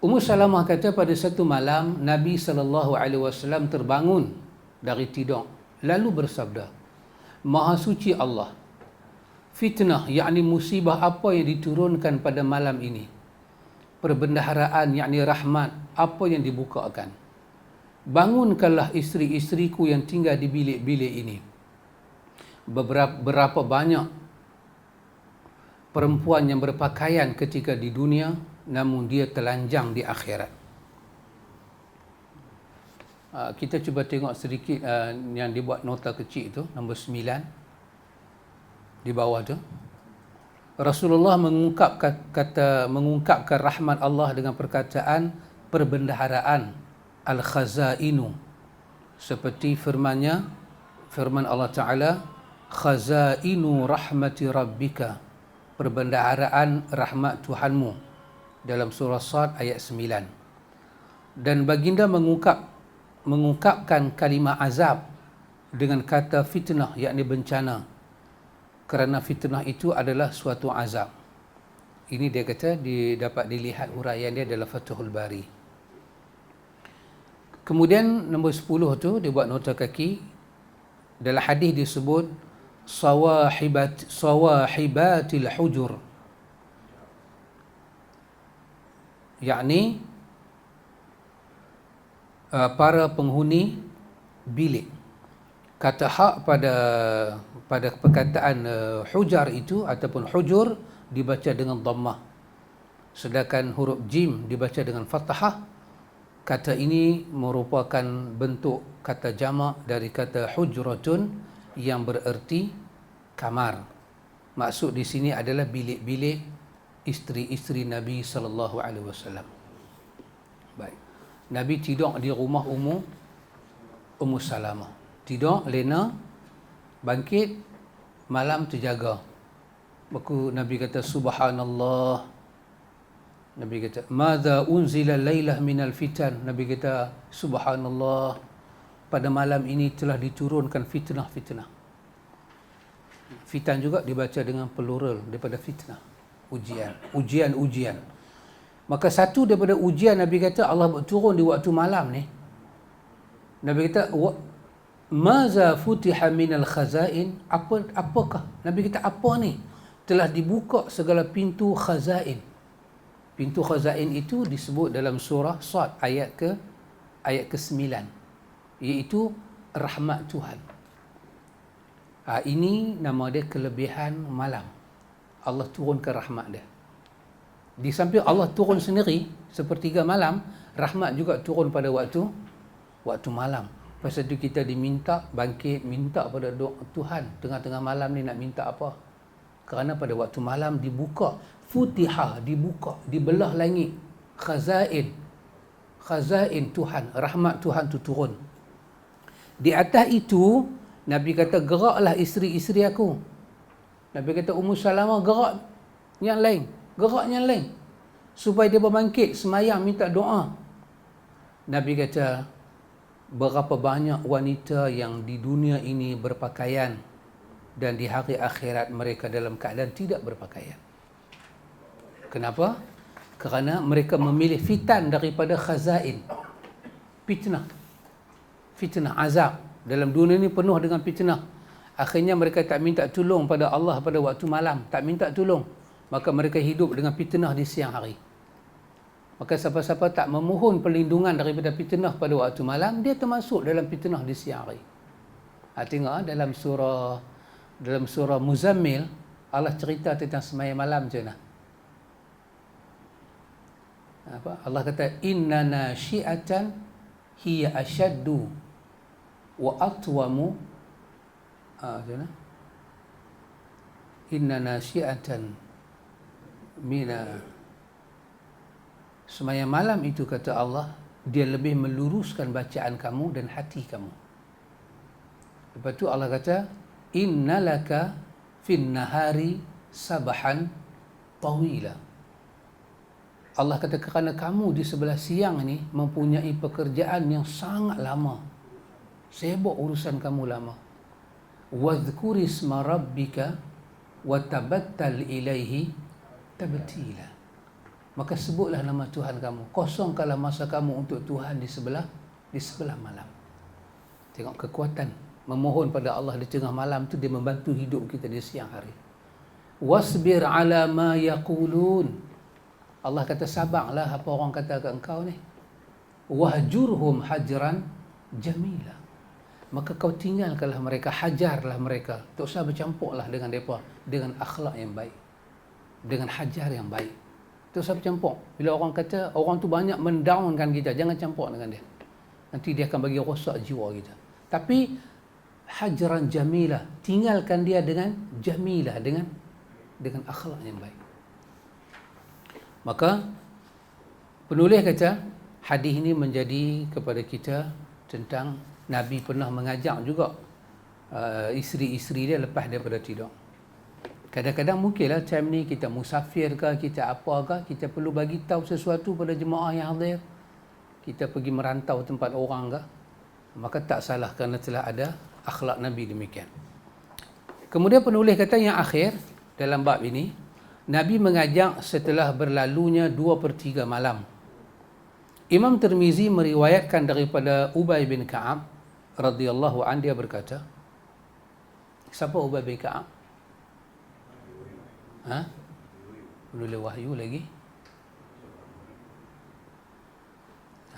Ummu Salamah kata pada satu malam Nabi SAW terbangun dari tidur lalu bersabda, "Maha suci Allah, fitnah yakni musibah apa yang diturunkan pada malam ini, perbendaharaan yakni rahmat apa yang dibukakan. Bangunkanlah isteri-isteriku yang tinggal di bilik-bilik ini. Berapa banyak perempuan yang berpakaian ketika di dunia namun dia telanjang di akhirat." Kita cuba tengok sedikit yang dibuat nota kecil itu, nombor 9 di bawah tu. Rasulullah mengungkapkan rahmat Allah dengan perkataan perbendaharaan al-khazainu, seperti firman Allah Ta'ala, "Khazainu rahmati rabbika", perbendaharaan rahmat Tuhanmu, dalam surah Sad ayat 9. Dan baginda mengungkapkan kalimah azab dengan kata fitnah yakni bencana, kerana fitnah itu adalah suatu azab. Ini dia kata dapat dilihat huraian dia dalam Fathul Bari. Kemudian nombor 10 tu dia buat nota kaki, dalam hadis disebut sawahibatil hujur, yakni para penghuni bilik. Kata hak pada perkataan hujar itu ataupun hujur dibaca dengan dhammah, sedangkan huruf jim dibaca dengan fathah. Kata ini merupakan bentuk kata jamak dari kata hujratun yang bererti kamar. Maksud di sini adalah bilik-bilik isteri-isteri Nabi sallallahu alaihi wasallam. Baik. Nabi tidur di rumah Ummu Salamah. Tidur lena, bangkit malam terjaga. Maka Nabi kata subhanallah. Nabi kata madza unzila lailah minal fitan. Nabi kata subhanallah, pada malam ini telah diturunkan fitnah-fitnah. Fitan juga dibaca dengan plural daripada fitnah, ujian. Maka satu daripada ujian Nabi kata Allah berturun di waktu malam ni. Nabi kata maza futiha minal khazain, apakah? Nabi kata apa ni? Telah dibuka segala pintu khazain. Pintu khazain itu disebut dalam surah Sad ayat ke-9, iaitu rahmat Tuhan. Ini nama dia kelebihan malam. Allah turunkan rahmat dia. Di samping Allah turun sendiri sepertiga malam, rahmat juga turun pada waktu malam. Pasal itu kita diminta bangkit, minta pada doa Tuhan tengah-tengah malam ni nak minta apa. Kerana pada waktu malam dibuka, futihah, dibuka, dibelah langit, khazain Tuhan, rahmat Tuhan tu turun. Di atas itu Nabi kata geraklah isteri-isteri aku. Nabi kata Ummu Salamah gerak yang lain, supaya dia berbangkit semayang minta doa. Nabi kata berapa banyak wanita yang di dunia ini berpakaian dan di hari akhirat mereka dalam keadaan tidak berpakaian. Kenapa? Kerana mereka memilih fitan daripada khazain. Fitnah, azab. Dalam dunia ini penuh dengan fitnah. Akhirnya mereka tak minta tolong pada Allah pada waktu malam. Tak minta tolong. Maka mereka hidup dengan fitnah di siang hari. Maka siapa-siapa tak memohon perlindungan daripada fitnah pada waktu malam, dia termasuk dalam fitnah di siang hari. Tengok dalam surah Muzammil, Allah cerita tentang sembahyang malam macam mana. Allah kata inna nasyi'atan hiya ashaddu wa atwamu. Macam mana? Inna nasyi'atan mina. Sembahyang malam itu, kata Allah, dia lebih meluruskan bacaan kamu dan hati kamu. Lepas tu Allah kata innalaka fin nahari sabahan tawila. Allah kata kerana kamu di sebelah siang ni mempunyai pekerjaan yang sangat lama, sibuk urusan kamu lama. Wadhkur isma rabbika wa tabattal ilaihi tabtila. Maka sebutlah nama Tuhan kamu, kosongkanlah masa kamu untuk Tuhan di sebelah malam. Tengok kekuatan memohon pada Allah di tengah malam tu, dia membantu hidup kita di siang hari. Wasbir ala ma yaqulun. Allah kata sabarlah apa orang kata kat engkau ni. Wahjurhum hajran jamila. Maka kau tinggalkanlah mereka, hajarlah mereka. Tak usah bercampurlah dengan mereka dengan akhlak yang baik, dengan hajar yang baik. Tak usah bercampur. Bila orang kata orang tu banyak mendownkan kita, jangan campur dengan dia. Nanti dia akan bagi rosak jiwa kita. Tapi hajran jamilah, tinggalkan dia dengan jamilah, dengan akhlak yang baik. Maka penulis kata hadis ini menjadi kepada kita tentang Nabi pernah mengajak juga isteri-isteri dia lepas daripada tidur. Kadang-kadang mungkinlah time ni kita musafir ke, kita apa ke, kita perlu bagi tahu sesuatu pada jemaah yang hadir. Kita pergi merantau tempat orang ke, maka tak salah kerana telah ada akhlak Nabi demikian. Kemudian penulis kata yang akhir dalam bab ini, Nabi mengajak setelah berlalunya 2/3 malam. Imam Tirmizi meriwayatkan daripada Ubay bin Ka'ab radhiyallahu anhu, dia berkata, siapa Ubay bin Ka'ab? Penulis wahyu lagi.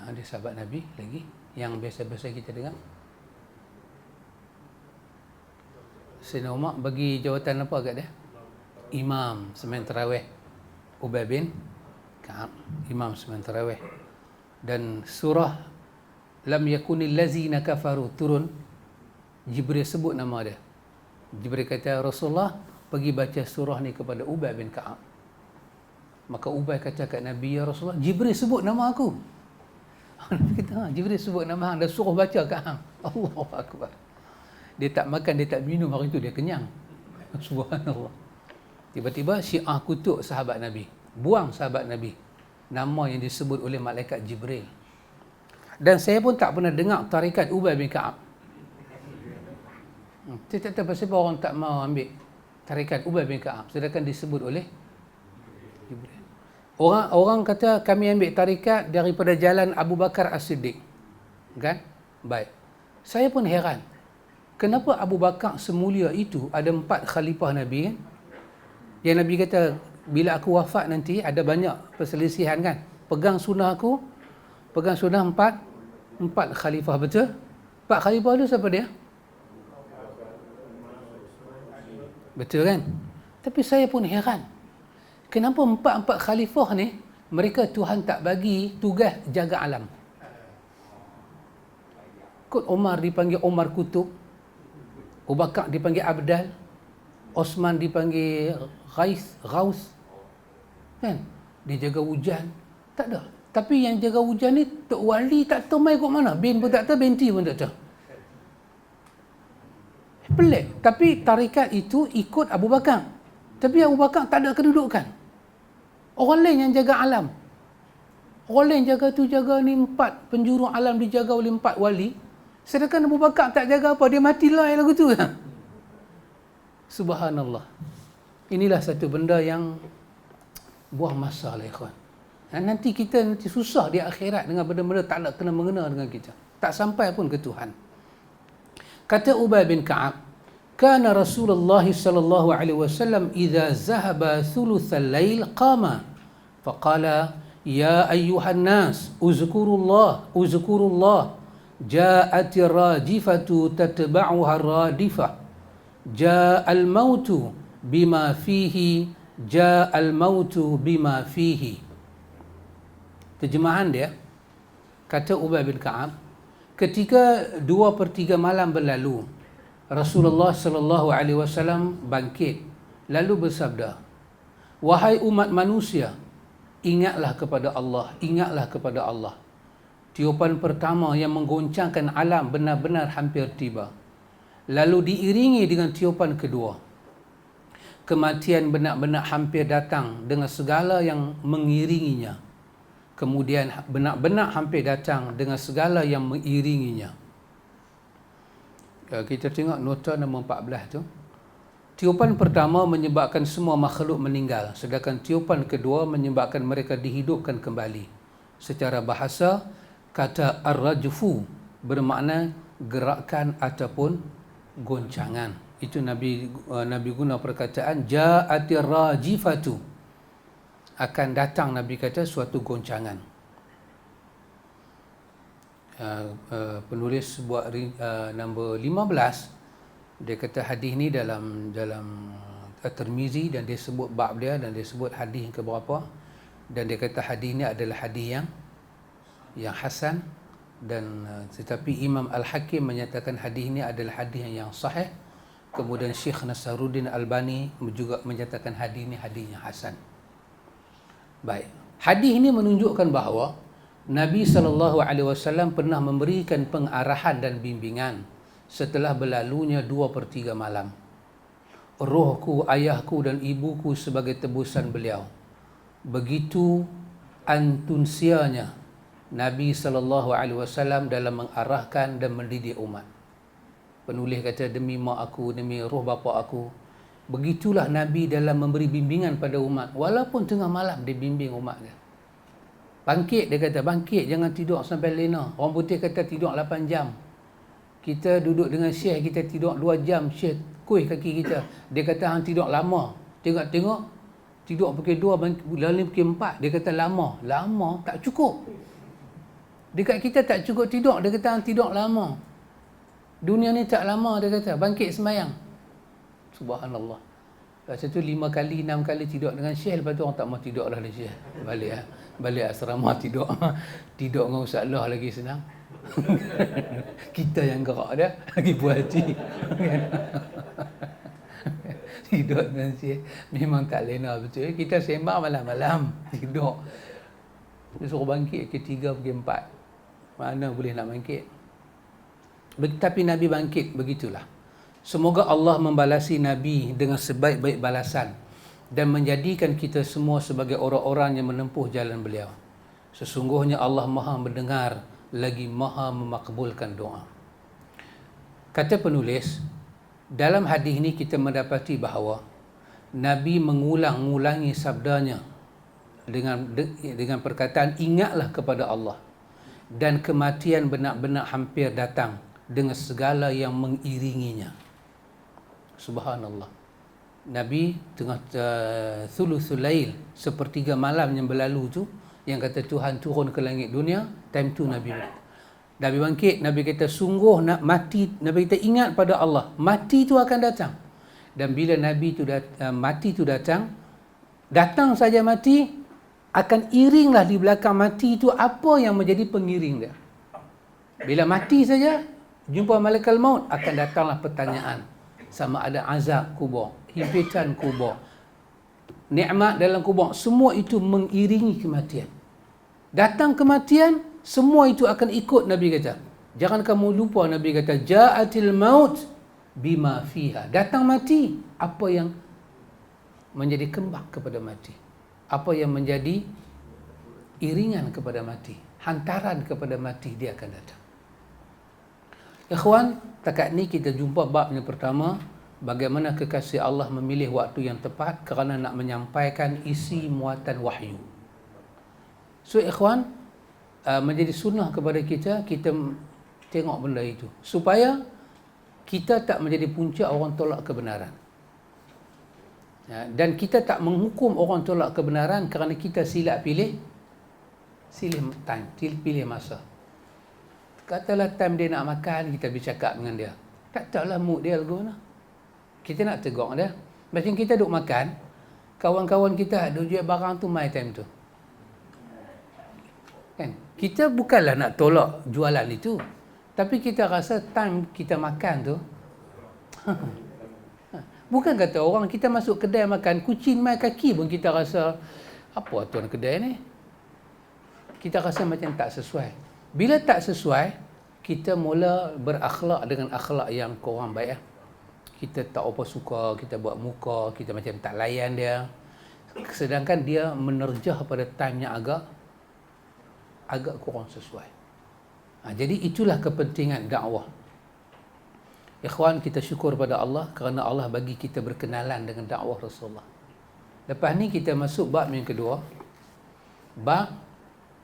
Dia sahabat Nabi lagi yang biasa-biasa kita dengar. Sayyidina Umar bagi jawatan apa kat dia? Imam sembahyang tarawih. Ubay bin Ka'ab, imam sembahyang tarawih. Dan surah lam yakunil lazina kafaru turun, Jibril sebut nama dia. Jibril kata, Rasulullah pergi baca surah ni kepada Ubay bin Ka'ab. Maka Ubay kata kat Nabi, ya Rasulullah, Jibril sebut nama aku. Nabi kata, Jibril sebut nama hang dan suruh baca kat hang. Allahu Akbar. Dia tak makan, dia tak minum hari tu, dia kenyang. Subhanallah. Tiba-tiba Syiah kutuk sahabat Nabi, buang sahabat Nabi, nama yang disebut oleh malaikat Jibril. Dan saya pun tak pernah dengar tarikat Ubay bin Ka'ab. Saya tak tahu pasal orang tak mau ambil tarikat Ubay bin Ka'ab sedangkan disebut oleh Jibril. Orang kata kami ambil tarikat daripada jalan Abu Bakar As-Siddiq. Kan? Baik. Saya pun heran. Kenapa Abu Bakar semulia itu ada 4 khalifah Nabi kan? Yang Nabi kata bila aku wafat nanti ada banyak perselisihan kan? Pegang sunnah aku, pegang sunnah 4 khalifah, betul? 4 khalifah tu siapa dia? Betul kan? Tapi saya pun heran. Kenapa 4 khalifah ni mereka Tuhan tak bagi tugas jaga alam? Kut Umar dipanggil Umar Kutub, Abu Bakar dipanggil Abdal, Osman dipanggil Ghaus. Kan? Dia jaga hujan. Tak ada. Tapi yang jaga hujan ni Tok Wali tak tahu mai kat mana. Bin pun tak tahu, binti pun tak tahu. Pelik. Tapi tarikat itu ikut Abu Bakar. Tapi Abu Bakar tak ada kedudukan. Orang lain yang jaga alam. Orang lain jaga tu, jaga ni 4 penjuru alam dijaga oleh 4 wali. Sedangkan Abu Bakar tak jaga apa. Dia matilah lagu tu. Subhanallah. Inilah satu benda yang buang masa lah ikhwan. Dan nanti kita susah di akhirat dengan benda-benda tak nak kena mengena dengan kita. Tak sampai pun ke Tuhan. Kata Ubay bin Ka'ab, kana Rasulullah sallallahu alaihi wasallam idza zahaba thuluthal lail qama faqala ya ayyuhan nas uzkurullah Ja'atir rajifatu tatba'uha radifah. Ja'al mautu bima fihi. Ja'al mautu bima fihi. Terjemahan dia, kata Ubay bin Ka'ab, ketika 2/3 malam berlalu, Rasulullah sallallahu alaihi wasallam bangkit lalu bersabda, "Wahai umat manusia, ingatlah kepada Allah, ingatlah kepada Allah. Tiupan pertama yang menggoncangkan alam benar-benar hampir tiba. Lalu diiringi dengan tiupan kedua. Kematian benar-benar hampir datang dengan segala yang mengiringinya. Kemudian benar-benar hampir datang dengan segala yang mengiringinya." Kita tengok nota nombor 14 tu. Tiupan pertama menyebabkan semua makhluk meninggal, sedangkan tiupan kedua menyebabkan mereka dihidupkan kembali. Secara bahasa, kata ar-rajfu bermakna gerakan ataupun goncangan. Itu Nabi guna perkataan ja'atir rajifatu. Akan datang, Nabi kata, suatu goncangan. Penulis buat nombor 15. Dia kata hadis ni dalam At-Tirmizi, dan dia sebut bab dia, dan dia sebut hadis ke berapa, dan dia kata hadis ni adalah hadis yang hasan, dan tetapi Imam Al-Hakim menyatakan hadis ni adalah hadis yang sahih. Kemudian Syekh Nasaruddin Albani juga menyatakan hadis ni hadis yang hasan. Baik, hadis ini menunjukkan bahawa Nabi SAW pernah memberikan pengarahan dan bimbingan setelah berlalunya 2/3 malam. Rohku, ayahku dan ibuku sebagai tebusan beliau. Begitu antunsianya Nabi SAW dalam mengarahkan dan mendidik umat. Penulis kata, demi mak aku, demi roh bapa aku. Begitulah Nabi dalam memberi bimbingan pada umat. Walaupun tengah malam dia bimbing umat dia. Bangkit, dia kata, bangkit, jangan tidur sampai lena. Orang putih kata tidur 8 jam. Kita duduk dengan Syekh, kita tidur 2 jam, Syekh kuih kaki kita. Dia kata, hang tidur lama. Tengok-tengok, tidur pukul 2, lalu pukul 4. Dia kata, lama. Lama, tak cukup. Dekat kita tak cukup tidur. Dia kata, hang tidur lama. Dunia ni tak lama, dia kata. Bangkit semayang. Subhanallah. Lepas tu 5 kali, 6 kali tidur dengan Syekh. Lepas tu orang tak mahu tidur lah Syekh. Balik asrama tidur. Tidur dengan Ustaz Allah lagi senang. Kita yang gerak dia lagi puas hati. Tidur dengan Syekh memang tak lena betul. Kita sembang malam-malam tidur. Dia suruh bangkit ke 3 ke 4. Mana boleh nak bangkit. Tapi Nabi bangkit, begitulah. Semoga Allah membalasi Nabi dengan sebaik-baik balasan dan menjadikan kita semua sebagai orang-orang yang menempuh jalan beliau. Sesungguhnya Allah Maha mendengar lagi Maha memakbulkan doa. Kata penulis, dalam hadis ini kita mendapati bahawa Nabi mengulang-ulangi sabdanya dengan perkataan ingatlah kepada Allah, dan kematian benar-benar hampir datang dengan segala yang mengiringinya. Subhanallah. Nabi tengah thuluthul lail, sepertiga malam yang berlalu tu, yang kata Tuhan turun ke langit dunia, time tu Nabi bangkit. Nabi kata sungguh nak mati. Nabi kata ingat pada Allah, mati tu akan datang. Dan bila Nabi tu mati tu datang saja mati, akan iringlah di belakang mati tu apa yang menjadi pengiring dia. Bila mati saja jumpa malaikat maut, akan datanglah pertanyaan, sama ada azab kubur, himpitan kubur, nikmat dalam kubur, semua itu mengiringi kematian. Datang kematian, semua itu akan ikut. Nabi kata, jangan kamu lupa, Nabi kata ja'atil maut bima fiha. Datang mati, apa yang menjadi kembang kepada mati, apa yang menjadi iringan kepada mati, hantaran kepada mati, dia akan datang. Ikhwan, takat ni kita jumpa bab yang pertama, bagaimana kekasih Allah memilih waktu yang tepat kerana nak menyampaikan isi muatan wahyu. So ikhwan, menjadi sunnah kepada kita tengok benda itu, supaya kita tak menjadi punca orang tolak kebenaran. Dan kita tak menghukum orang tolak kebenaran kerana kita silap pilih time, pilih masa. Katalah time dia nak makan, kita bercakap dengan dia. Tak tahulah mood dia lagu mana. Kita nak tegur dia. Macam kita duk makan, kawan-kawan kita duk jual barang tu mai time tu. Kan? Kita bukanlah nak tolak jualan itu. Tapi kita rasa time kita makan tu, bukan kata orang kita masuk kedai makan, kucing mai kaki pun kita rasa, apa tuan kedai ni? Kita rasa macam tak sesuai. Bila tak sesuai, kita mula berakhlak dengan akhlak yang kurang baik. Kita tak apa suka, kita buat muka, kita macam tak layan dia. Sedangkan dia menerjah pada time yang agak kurang sesuai. Jadi itulah kepentingan dakwah. Ikhwan, kita syukur pada Allah kerana Allah bagi kita berkenalan dengan dakwah Rasulullah. Lepas ni kita masuk bab yang kedua. Bab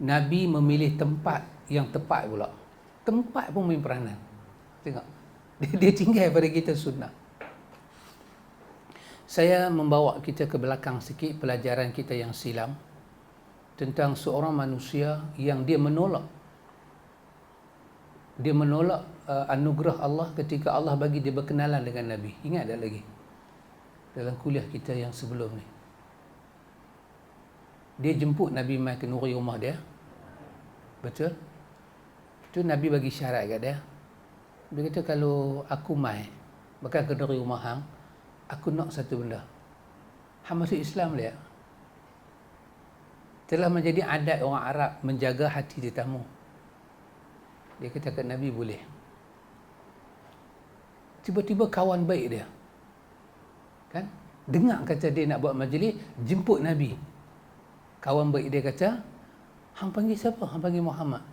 Nabi memilih tempat yang tepat pula. Tempat pun main peranan. Tengok. Dia tinggal pada kita sunnah. Saya membawa kita ke belakang sikit pelajaran kita yang silam tentang seorang manusia yang dia menolak anugerah Allah ketika Allah bagi dia berkenalan dengan Nabi. Ingat tak lagi? Dalam kuliah kita yang sebelum ni. Dia jemput Nabi mai ke nuri rumah dia. Betul? Tu Nabi bagi syarat kat dia. Dia kata kalau aku mai bakal ke nuri rumah hang, aku nak satu benda. Hang masuk Islam dia. Telah menjadi adat orang Arab menjaga hati tetamu. Dia kata kat Nabi boleh. Tiba-tiba kawan baik dia, kan, dengar kata dia nak buat majlis, jemput Nabi. Kawan baik dia kata, hang panggil siapa? Hang panggil Muhammad.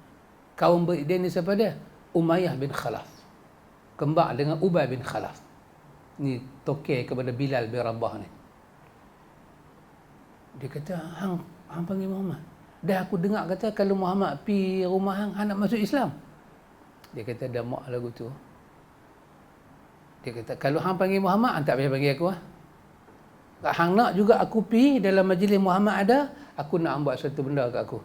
Kawan baik dia ni siapa dia? Umayyah bin Khalaf. Kembar dengan Ubay bin Khalaf. Ni tokey kepada Bilal bin Rabah ni. Dia kata, hang panggil Muhammad. Dah aku dengar kata kalau Muhammad pi rumah hang nak masuk Islam. Dia kata, dah mak lagu tu. Dia kata, kalau hang panggil Muhammad, hang tak payah panggil aku. Hang nak juga aku pi dalam majlis Muhammad ada, aku nak buat satu benda kat aku.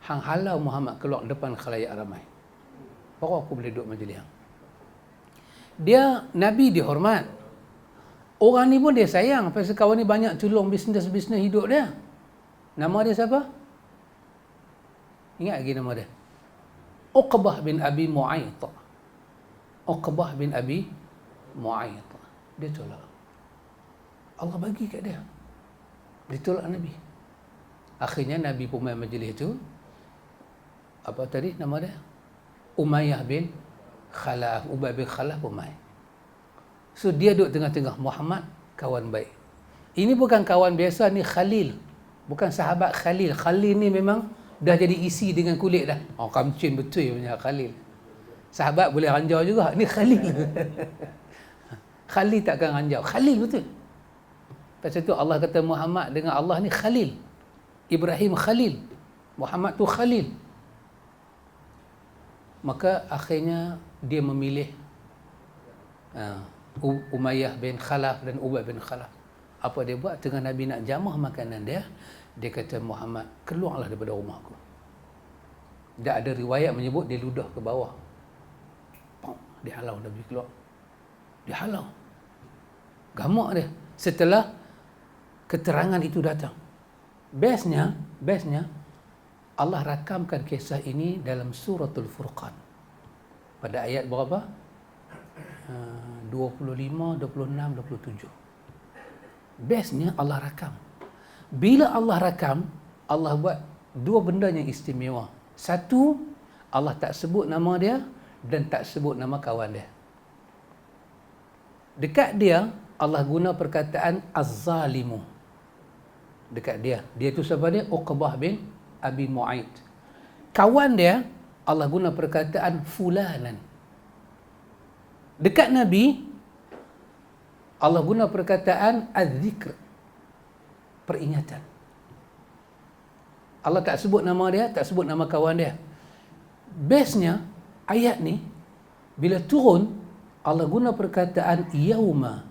Hang halau Muhammad keluar depan khalayak ramai. Baru aku boleh duduk majlis hang. Dia, Nabi dihormat. Orang ni pun dia sayang. Pasal kawan ni banyak tolong bisnes-bisnes hidup dia. Nama dia siapa? Ingat lagi nama dia? Uqbah bin Abi Mu'ayth. Uqbah bin Abi Mu'ayth. Dia tolak. Allah bagi kat dia. Dia tolak Nabi. Akhirnya Nabi pun main majlis itu. Apa tadi nama dia? Umayyah bin Khalaf. Ubay bin Khalaf pun main. So dia duduk tengah-tengah. Muhammad kawan baik. Ini bukan kawan biasa, ni Khalil. Bukan sahabat Khalil. Khalil ni memang dah jadi isi dengan kulit dah. Oh, kamcin betul punya Khalil. Sahabat boleh ranjau juga. Ni Khalil. Khalil takkan ranjau. Khalil betul. Pasal tu Allah kata Muhammad dengan Allah ni Khalil. Ibrahim Khalil. Muhammad tu Khalil. Maka akhirnya dia memilih Umayyah bin Khalaf dan Ubay bin Khalaf. Apa dia buat? Tengah Nabi nak jamah makanan dia, dia kata, Muhammad, keluarlah daripada rumah aku. Tak ada riwayat menyebut dia ludah ke bawah. Dia halau Nabi keluar. Dia halau. Gamak dia. Setelah keterangan itu datang. Bestnya Allah rakamkan kisah ini dalam suratul Furqan. Pada ayat berapa? 25, 26, 27. Bestnya Allah rakam. Bila Allah rakam, Allah buat dua benda yang istimewa. Satu, Allah tak sebut nama dia dan tak sebut nama kawan dia. Dekat dia, Allah guna perkataan Az-Zalimu. Dekat dia. Dia tu siapa dia? Uqbah bin Abi Mu'ayth. Kawan dia, Allah guna perkataan Fulanan. Dekat Nabi, Allah guna perkataan Az-Zikr. Peringatan. Allah tak sebut nama dia, tak sebut nama kawan dia. Bestnya, ayat ni, bila turun, Allah guna perkataan Yauma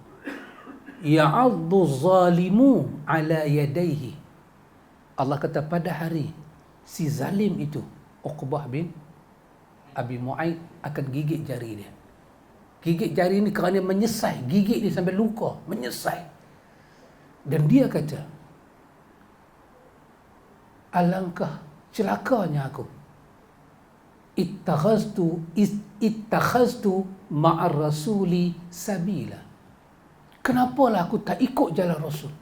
ya'addu zalimu ala yadayhi. Allah kata pada hari si zalim itu, Uqbah bin Abi Mu'aid akan gigit jari dia. Gigit jari ni kerana menyesal, gigit dia sampai luka, menyesal. Dan dia kata, alangkah celakanya aku. Ittakhaztu ma'ar rasuli sabila. Kenapalah aku tak ikut jalan Rasul?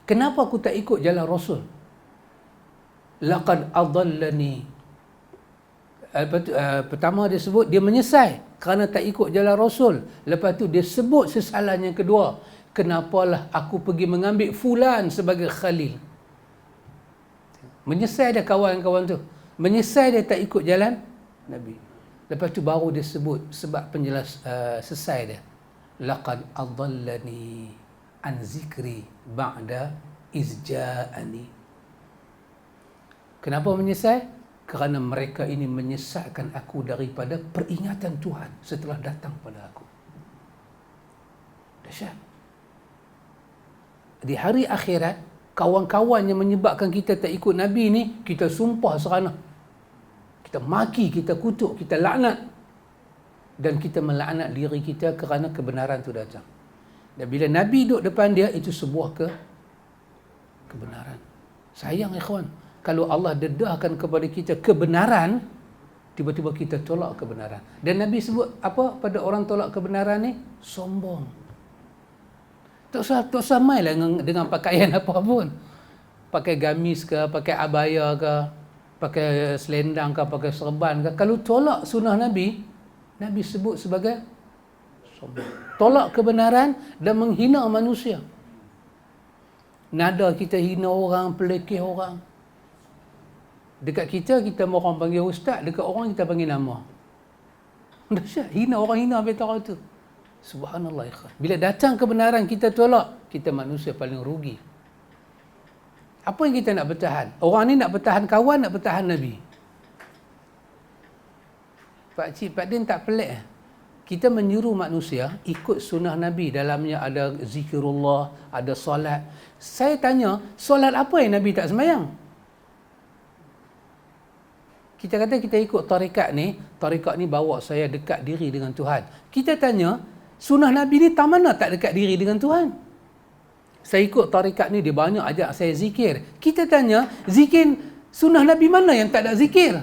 Kenapa aku tak ikut jalan Rasul? Laqad adallani. Pertama dia sebut dia menyesal kerana tak ikut jalan Rasul. Lepas tu dia sebut kesalahan yang kedua, kenapalah aku pergi mengambil fulan sebagai khalil. Menyesal dia kawan-kawan tu. Menyesal dia tak ikut jalan Nabi. Lepas tu baru dia sebut sebab selesai dia. Laqad adallani an zikri ba'da izja'ani. Kenapa menyesal? Kerana mereka ini menyesatkan aku daripada peringatan Tuhan setelah datang pada aku. Dahsyat. Di hari akhirat, kawan-kawan yang menyebabkan kita tak ikut Nabi ni, kita sumpah serana. Kita maki, kita kutuk, kita laknat. Dan kita melaknat diri kita kerana kebenaran tu datang. Dan bila Nabi duduk depan dia, itu sebuah kebenaran. Sayang ikhwan, kalau Allah dedahkan kepada kita kebenaran, tiba-tiba kita tolak kebenaran. Dan Nabi sebut apa pada orang tolak kebenaran ni? Sombong. Tak usah main lah dengan pakaian apa pun. Pakai gamis ke, pakai abaya ke, pakai selendang ke, pakai serban ke. Kalau tolak sunnah Nabi, Nabi sebut sebagai sombong. Tolak kebenaran dan menghina manusia. Nada kita hina orang, pelekeh orang. Dekat kita orang panggil ustaz, dekat orang kita panggil nama. Dahsyat, hina orang, hina habis orang tu. Subhanallah ikhwan. Bila datang kebenaran kita tolak, kita manusia paling rugi. Apa yang kita nak bertahan? Orang ni nak bertahan kawan, nak bertahan Nabi. Pakcik, Pak Din tak pelik. Kita menyuruh manusia ikut sunnah Nabi. Dalamnya ada zikirullah, ada solat. Saya tanya, solat apa yang Nabi tak sembahyang? Kita kata kita ikut tarikat ni bawa saya dekat diri dengan Tuhan. Kita tanya, sunnah Nabi ni tak mana tak dekat diri dengan Tuhan? Saya ikut tarikat ni, dia banyak ajak saya zikir. Kita tanya, zikir sunnah Nabi mana yang tak ada zikir?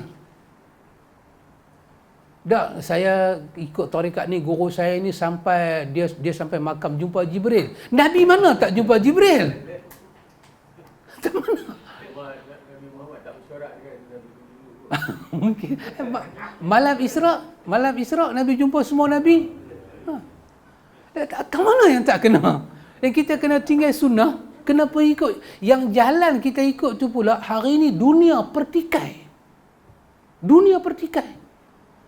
Tak, saya ikut tarikat ni, guru saya ni sampai dia sampai makam jumpa Jibril. Nabi mana tak jumpa Jibril? Tak mana? Nabi Muhammad tak bersyarat dengan Nabi dulu. Mungkin malam Isra Nabi jumpa semua Nabi. Ke mana yang tak kena? Dan kita kena tinggal sunnah. Kenapa ikut? Yang jalan kita ikut tu pula hari ni dunia pertikai. Dunia pertikai.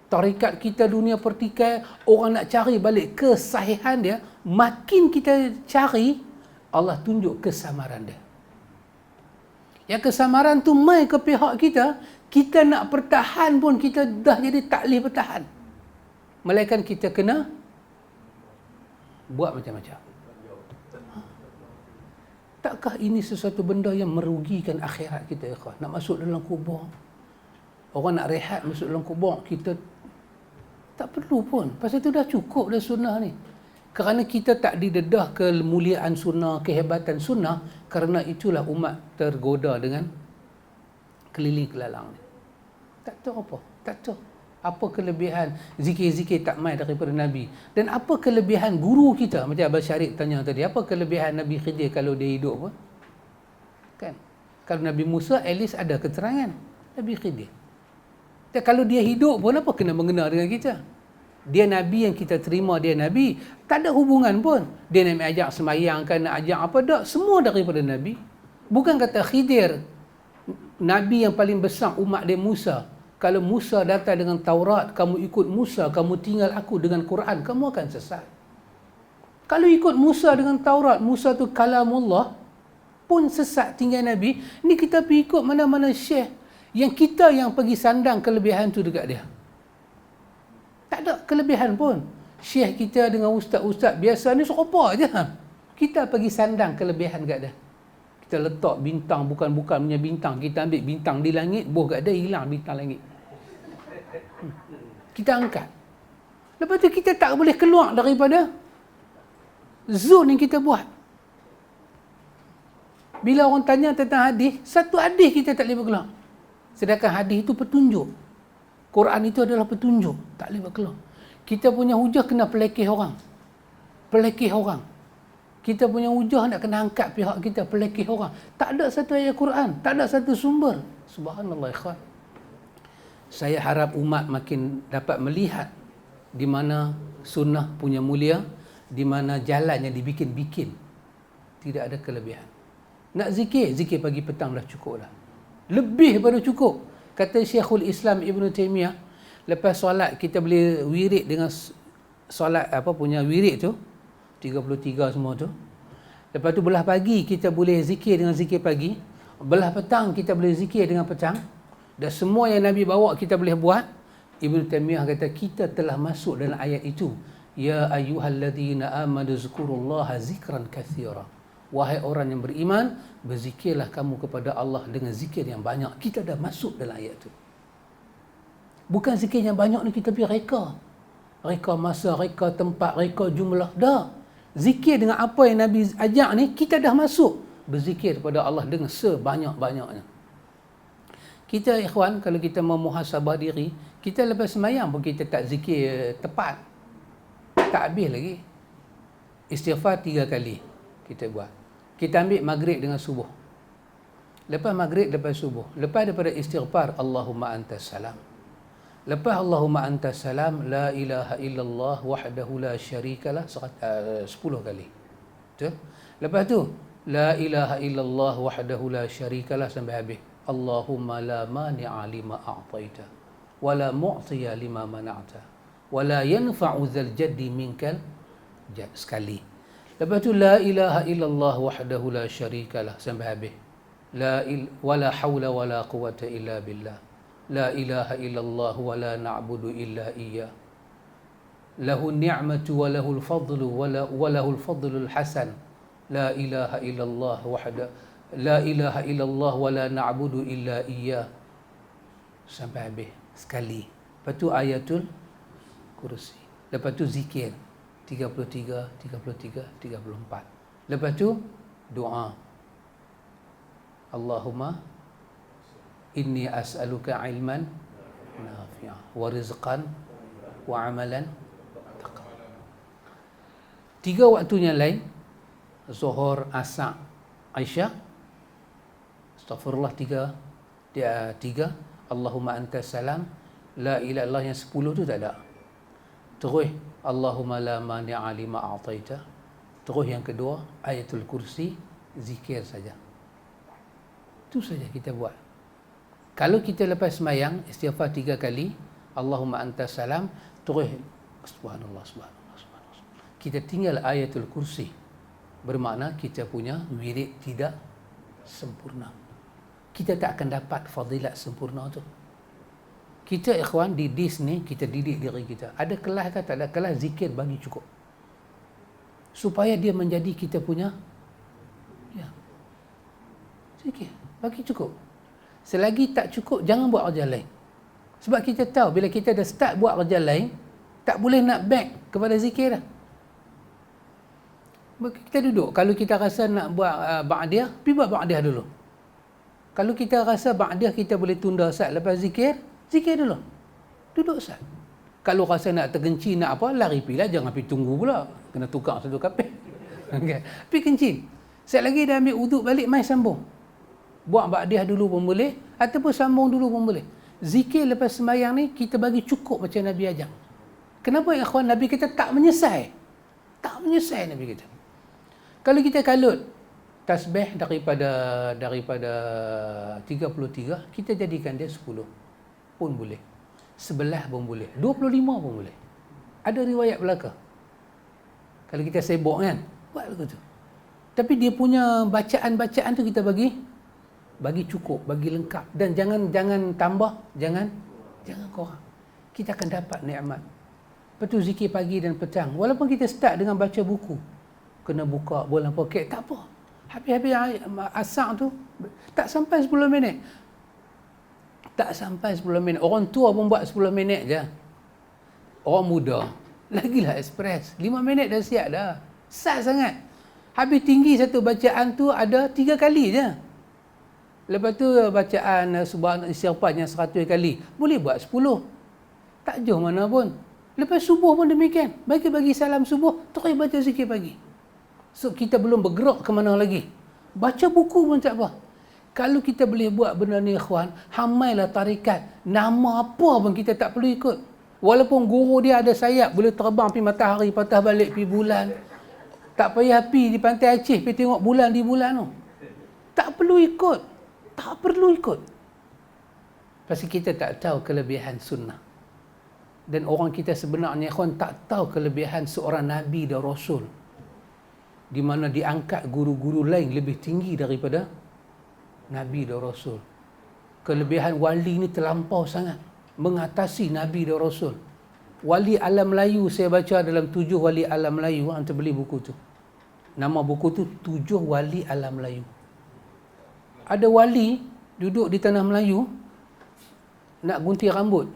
Tarikat kita dunia pertikai, orang nak cari balik kesahihan dia, makin kita cari, Allah tunjuk kesamaran dia. Yang kesamaran tu mai ke pihak kita, kita nak pertahan pun kita dah jadi tak boleh bertahan. Melainkan kita kena buat macam-macam. Takkah ini sesuatu benda yang merugikan akhirat kita, ikhwan? Nak masuk dalam kubur, orang nak rehat masuk dalam kubur, kita tak perlu pun. Pasal itu dah cukup dah sunnah ni. Kerana kita tak didedah kemuliaan sunnah, kehebatan sunnah, kerana itulah umat tergoda dengan keliling kelalang ni. Tak tahu apa. Tak tahu. Apa kelebihan zikir-zikir tak mai daripada Nabi. Dan apa kelebihan guru kita. Macam Abang Syarif tanya tadi. Apa kelebihan Nabi Khidir kalau dia hidup pun? Kan? Kalau Nabi Musa, at least ada keterangan. Nabi Khidir. Dan kalau dia hidup pun, apa kena mengena dengan kita? Dia Nabi yang kita terima dia Nabi. Tak ada hubungan pun. Dia nak ajak semayang kan, nak ajak apa, tak. Semua daripada Nabi. Bukan kata Khidir, Nabi yang paling besar umat dia Musa. Kalau Musa datang dengan Taurat, kamu ikut Musa, kamu tinggal aku dengan Quran, kamu akan sesat. Kalau ikut Musa dengan Taurat, Musa tu kalamullah, pun sesat tinggal Nabi. Ni kita pergi ikut mana-mana syekh yang kita yang pergi sandang kelebihan tu dekat dia. Tak ada kelebihan pun. Syekh kita dengan ustaz-ustaz biasa ni serupa je. Kita pergi sandang kelebihan dekat dia. Kita letak bintang bukan punya bintang. Kita ambil bintang di langit, buh kat dia, hilang bintang langit. Kita angkat. Lepas tu kita tak boleh keluar daripada zon yang kita buat. Bila orang tanya tentang hadis, satu hadis kita tak boleh berkeluar. Sedangkan hadis itu petunjuk. Quran itu adalah petunjuk. Tak boleh berkeluar. Kita punya hujah kena pelekeh orang. Pelekeh orang. Kita punya hujah nak kena angkat pihak kita, pelekeh orang. Tak ada satu ayat Quran. Tak ada satu sumber. Subhanallah ikhwan. Saya harap umat makin dapat melihat di mana sunnah punya mulia, di mana jalannya dibikin-bikin. Tidak ada kelebihan. Nak zikir, zikir pagi petang dah cukup dah. Lebih daripada cukup. Kata Syekhul Islam Ibn Taymiyah, lepas solat kita boleh wirid dengan solat apa punya wirid tu, 33 semua tu. Lepas tu belah pagi kita boleh zikir dengan zikir pagi. Belah petang kita boleh zikir dengan petang. Dan semua yang Nabi bawa kita boleh buat. Ibn Taymiyah kata kita telah masuk dalam ayat itu. Ya ayyuhalladzina amanu zkurullaha zikran katsira. Wahai orang yang beriman, berzikirlah kamu kepada Allah dengan zikir yang banyak. Kita dah masuk dalam ayat itu. Bukan zikir yang banyak ni kita pergi reka. Reka masa, reka tempat, reka jumlah. Dah. Zikir dengan apa yang Nabi ajak ni, kita dah masuk. Berzikir kepada Allah dengan sebanyak-banyaknya. Kita ikhwan, kalau kita mau muhasabah diri, kita lepas semayang pun kita tak zikir tepat. Tak habis lagi. Istighfar 3 kali kita buat. Kita ambil maghrib dengan subuh. Lepas maghrib, lepas subuh. Lepas daripada istighfar, Allahumma antas salam. Lepas Allahumma antas salam, la ilaha illallah wahdahu la syarikalah 10 kali. Betul? Lepas tu, la ilaha illallah wahdahu la syarikalah sampai habis. Allahumma la mani'a lima a'taita wa la mu'tiya lima mana'ta wa la yanfa'u dzal jaddi minkal jadd sekali. Lepas tu la ilaha illallah wahdahu la syarikalah sampai habis. Wa la haula wa la quwwata illa billah. La ilaha illallah wa la na'budu illa iyyah. Lahu ni'matu wa lahul fadlu wa lahul fadlul hasan. La ilaha illallah wahdahu La ilaha illallah wa la na'budu illa iyyah. Sampai habis sekali. Lepas tu ayatul kursi. Lepas tu zikir 33, 34. Lepas tu doa. Allahumma inni as'aluka ilman nafi'ah wa rizqan wa amalan taqabbal. 3 waktunya lain, Zuhur, Asar, Isya. Astaghfirullah 3. Allahumma antas salam. La ilaha illallah yang 10 tu tak ada. Terus Allahumma la mani'a lima a'taita. Terus yang kedua ayatul kursi, zikir saja. Itu saja kita buat. Kalau kita lepas semayang istighfar 3 kali, Allahumma antas salam, terus subhanallah. Kita tinggal ayatul kursi. Bermakna kita punya wirid tidak sempurna. Kita tak akan dapat fadilat sempurna tu. Kita ikhwan di dis ni, kita didik diri kita. Ada kelas ke tak ada kelas, zikir bagi cukup. Supaya dia menjadi kita punya zikir bagi cukup. Selagi tak cukup, jangan buat kerja lain. Sebab kita tahu bila kita dah start buat kerja lain, tak boleh nak back kepada zikir dah. Kita duduk, kalau kita rasa nak buat ba'diyah, pergi buat ba'diyah dulu. Kalau kita rasa ba'diyah kita boleh tunda sat lepas zikir, zikir dulu. Duduk sat. Kalau rasa nak tergenci, nak apa, lari pergi lah, jangan pergi tunggu pula. Kena tukar satu kapel. Okay. Pergi kencing. Sat lagi dah ambil uduk balik, mai sambung. Buat ba'diyah dulu pun boleh, ataupun sambung dulu pun boleh. Zikir lepas sembahyang ni, kita bagi cukup macam Nabi ajar. Kenapa ya ikhwan, Nabi kita tak menyesal? Tak menyesal Nabi kita. Kalau kita kalut tasbih daripada 33, kita jadikan dia 10 pun boleh. 11 pun boleh. 25 pun boleh. Ada riwayat belaka. Kalau kita sibuk kan, buat lagu tu. Tapi dia punya bacaan-bacaan tu kita bagi cukup, bagi lengkap, dan jangan tambah, jangan kurang. Kita akan dapat nikmat. Lepas tu zikir pagi dan petang. Walaupun kita start dengan baca buku, kena buka bola poket, tak apa. Habis-habis asar tu tak sampai 10 minit. Tak sampai 10 minit. Orang tua pun buat 10 minit je. Orang muda, lagilah express. 5 minit dah siap dah. Sat sangat. Habis tinggi satu bacaan tu ada 3 kali je. Lepas tu bacaan subhan istighfar yang 100 kali. Boleh buat 10. Tak jauh mana pun. Lepas subuh pun demikian. Bagi salam subuh, terus baca zikir pagi. So kita belum bergerak ke mana lagi. Baca buku pun tak apa. Kalau kita boleh buat benda ni ikhwan, hamailah tarikat. Nama apa pun kita tak perlu ikut. Walaupun guru dia ada sayap, boleh terbang pergi matahari, patah balik pergi bulan. Tak payah pergi di pantai Aceh, pergi tengok bulan di bulan tu. Tak perlu ikut. Tak perlu ikut. Pasal kita tak tahu kelebihan sunnah. Dan orang kita sebenarnya ikhwan tak tahu kelebihan seorang Nabi dan Rasul. Di mana diangkat guru-guru lain lebih tinggi daripada Nabi dan Rasul. Kelebihan wali ni terlampau sangat. Mengatasi Nabi dan Rasul. Wali Alam Melayu saya baca dalam 7 Wali Alam Melayu. Anda beli buku tu. Nama buku tu 7 Wali Alam Melayu. Ada wali duduk di tanah Melayu nak gunting rambut.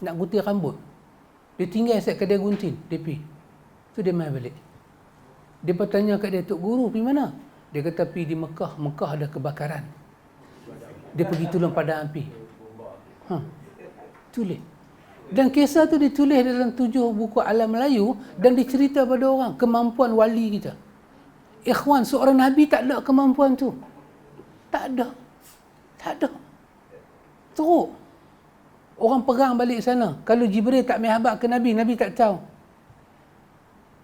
Nak gunting rambut. Dia tinggal set kedai gunting. Dia pergi. Tu dia main balik. Dia bertanya kat dia, Tok Guru pergi mana? Dia kata pergi di Mekah. Mekah ada kebakaran. Dia pergi tolong padam api. Tulis. Dan kisah tu ditulis dalam 7 buku Alam Melayu dan dicerita pada orang kemampuan wali kita. Ikhwan, seorang Nabi tak ada kemampuan tu. Tak ada. Tak ada. Teruk. Orang perang balik sana. Kalau Jibril tak mihabak ke Nabi, Nabi tak tahu.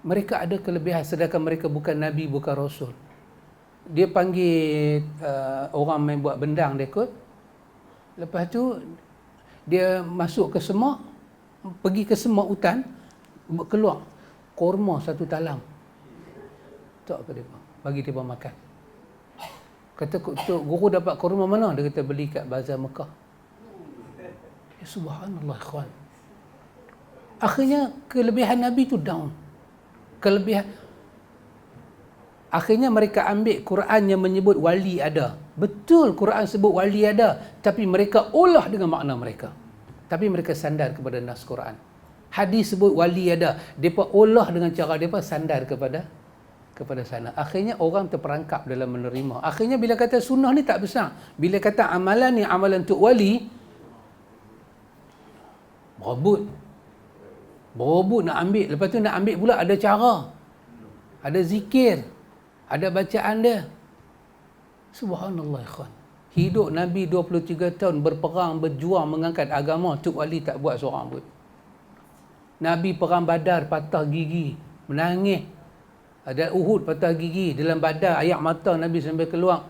Mereka ada kelebihan sedangkan mereka bukan Nabi, bukan Rasul. Dia panggil orang main buat bendang dia kot. Lepas tu dia masuk ke semak, pergi ke semak hutan, keluar korma 1 talang. Tak ke depa, bagi depa makan. Kata Tok Guru dapat korma mana? Dia kata beli kat bazar Mekah. Ya subhanallah ikhwan. Akhirnya kelebihan Nabi tu down. Akhirnya mereka ambil Quran yang menyebut wali ada. Betul Quran sebut wali ada, tapi mereka olah dengan makna mereka. Tapi mereka sandar kepada nas Quran. Hadis sebut wali ada, depa olah dengan cara depa sandar kepada sana. Akhirnya orang terperangkap dalam menerima. Akhirnya bila kata sunnah ni tak besar. Bila kata amalan ni amalan untuk wali, berebut nak ambil. Lepas tu nak ambil pula ada cara. Ada zikir. Ada bacaan dia. Subhanallah ikhwan. Hidup Nabi 23 tahun berperang, berjuang mengangkat agama. Tok Wali tak buat seorang pun. Nabi perang Badar patah gigi. Menangis. Ada Uhud patah gigi. Dalam Badar air mata Nabi sampai keluar.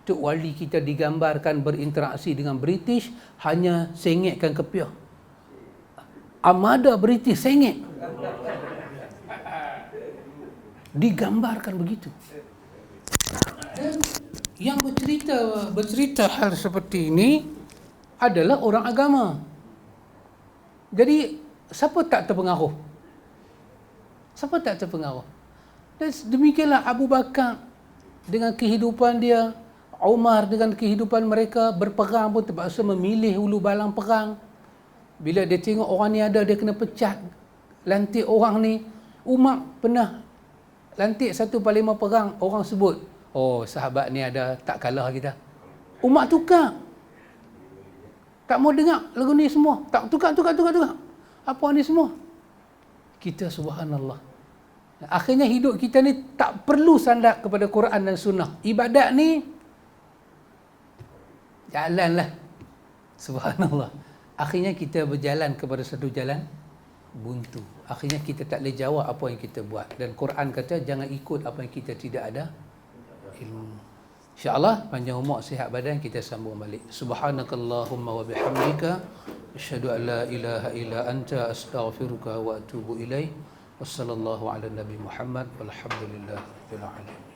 Tok Wali kita digambarkan berinteraksi dengan British. Hanya sengitkan kepiah. Armada British sengit. Digambarkan begitu. Dan yang bercerita hal seperti ini adalah orang agama. Jadi siapa tak terpengaruh? Siapa tak terpengaruh? Dan demikianlah Abu Bakar dengan kehidupan dia, Umar dengan kehidupan mereka, berperang pun terpaksa memilih hulu balang perang. Bila dia tengok orang ni ada, dia kena pecat lantik orang ni. Umar pernah lantik 1/5 perang, orang sebut, oh sahabat ni ada, tak kalah kita. Umar tukar. Tak mau dengar lagu ni semua. Tak tukar. Apa ni semua? Kita subhanallah. Akhirnya hidup kita ni tak perlu sandar kepada Quran dan Sunnah. Ibadat ni jalanlah. Subhanallah. Akhirnya kita berjalan kepada satu jalan buntu. Akhirnya kita tak boleh jawab apa yang kita buat. Dan Quran kata jangan ikut apa yang kita tidak ada ilmu. InsyaAllah panjang umur sihat badan, kita sambung balik. Subhanakallahumma wa bihamdika asyhadu an la ilaha illa anta astaghfiruka wa atubu ilaih. Wassallallahu ala nabi Muhammad walhamdulillahirabbil alamin.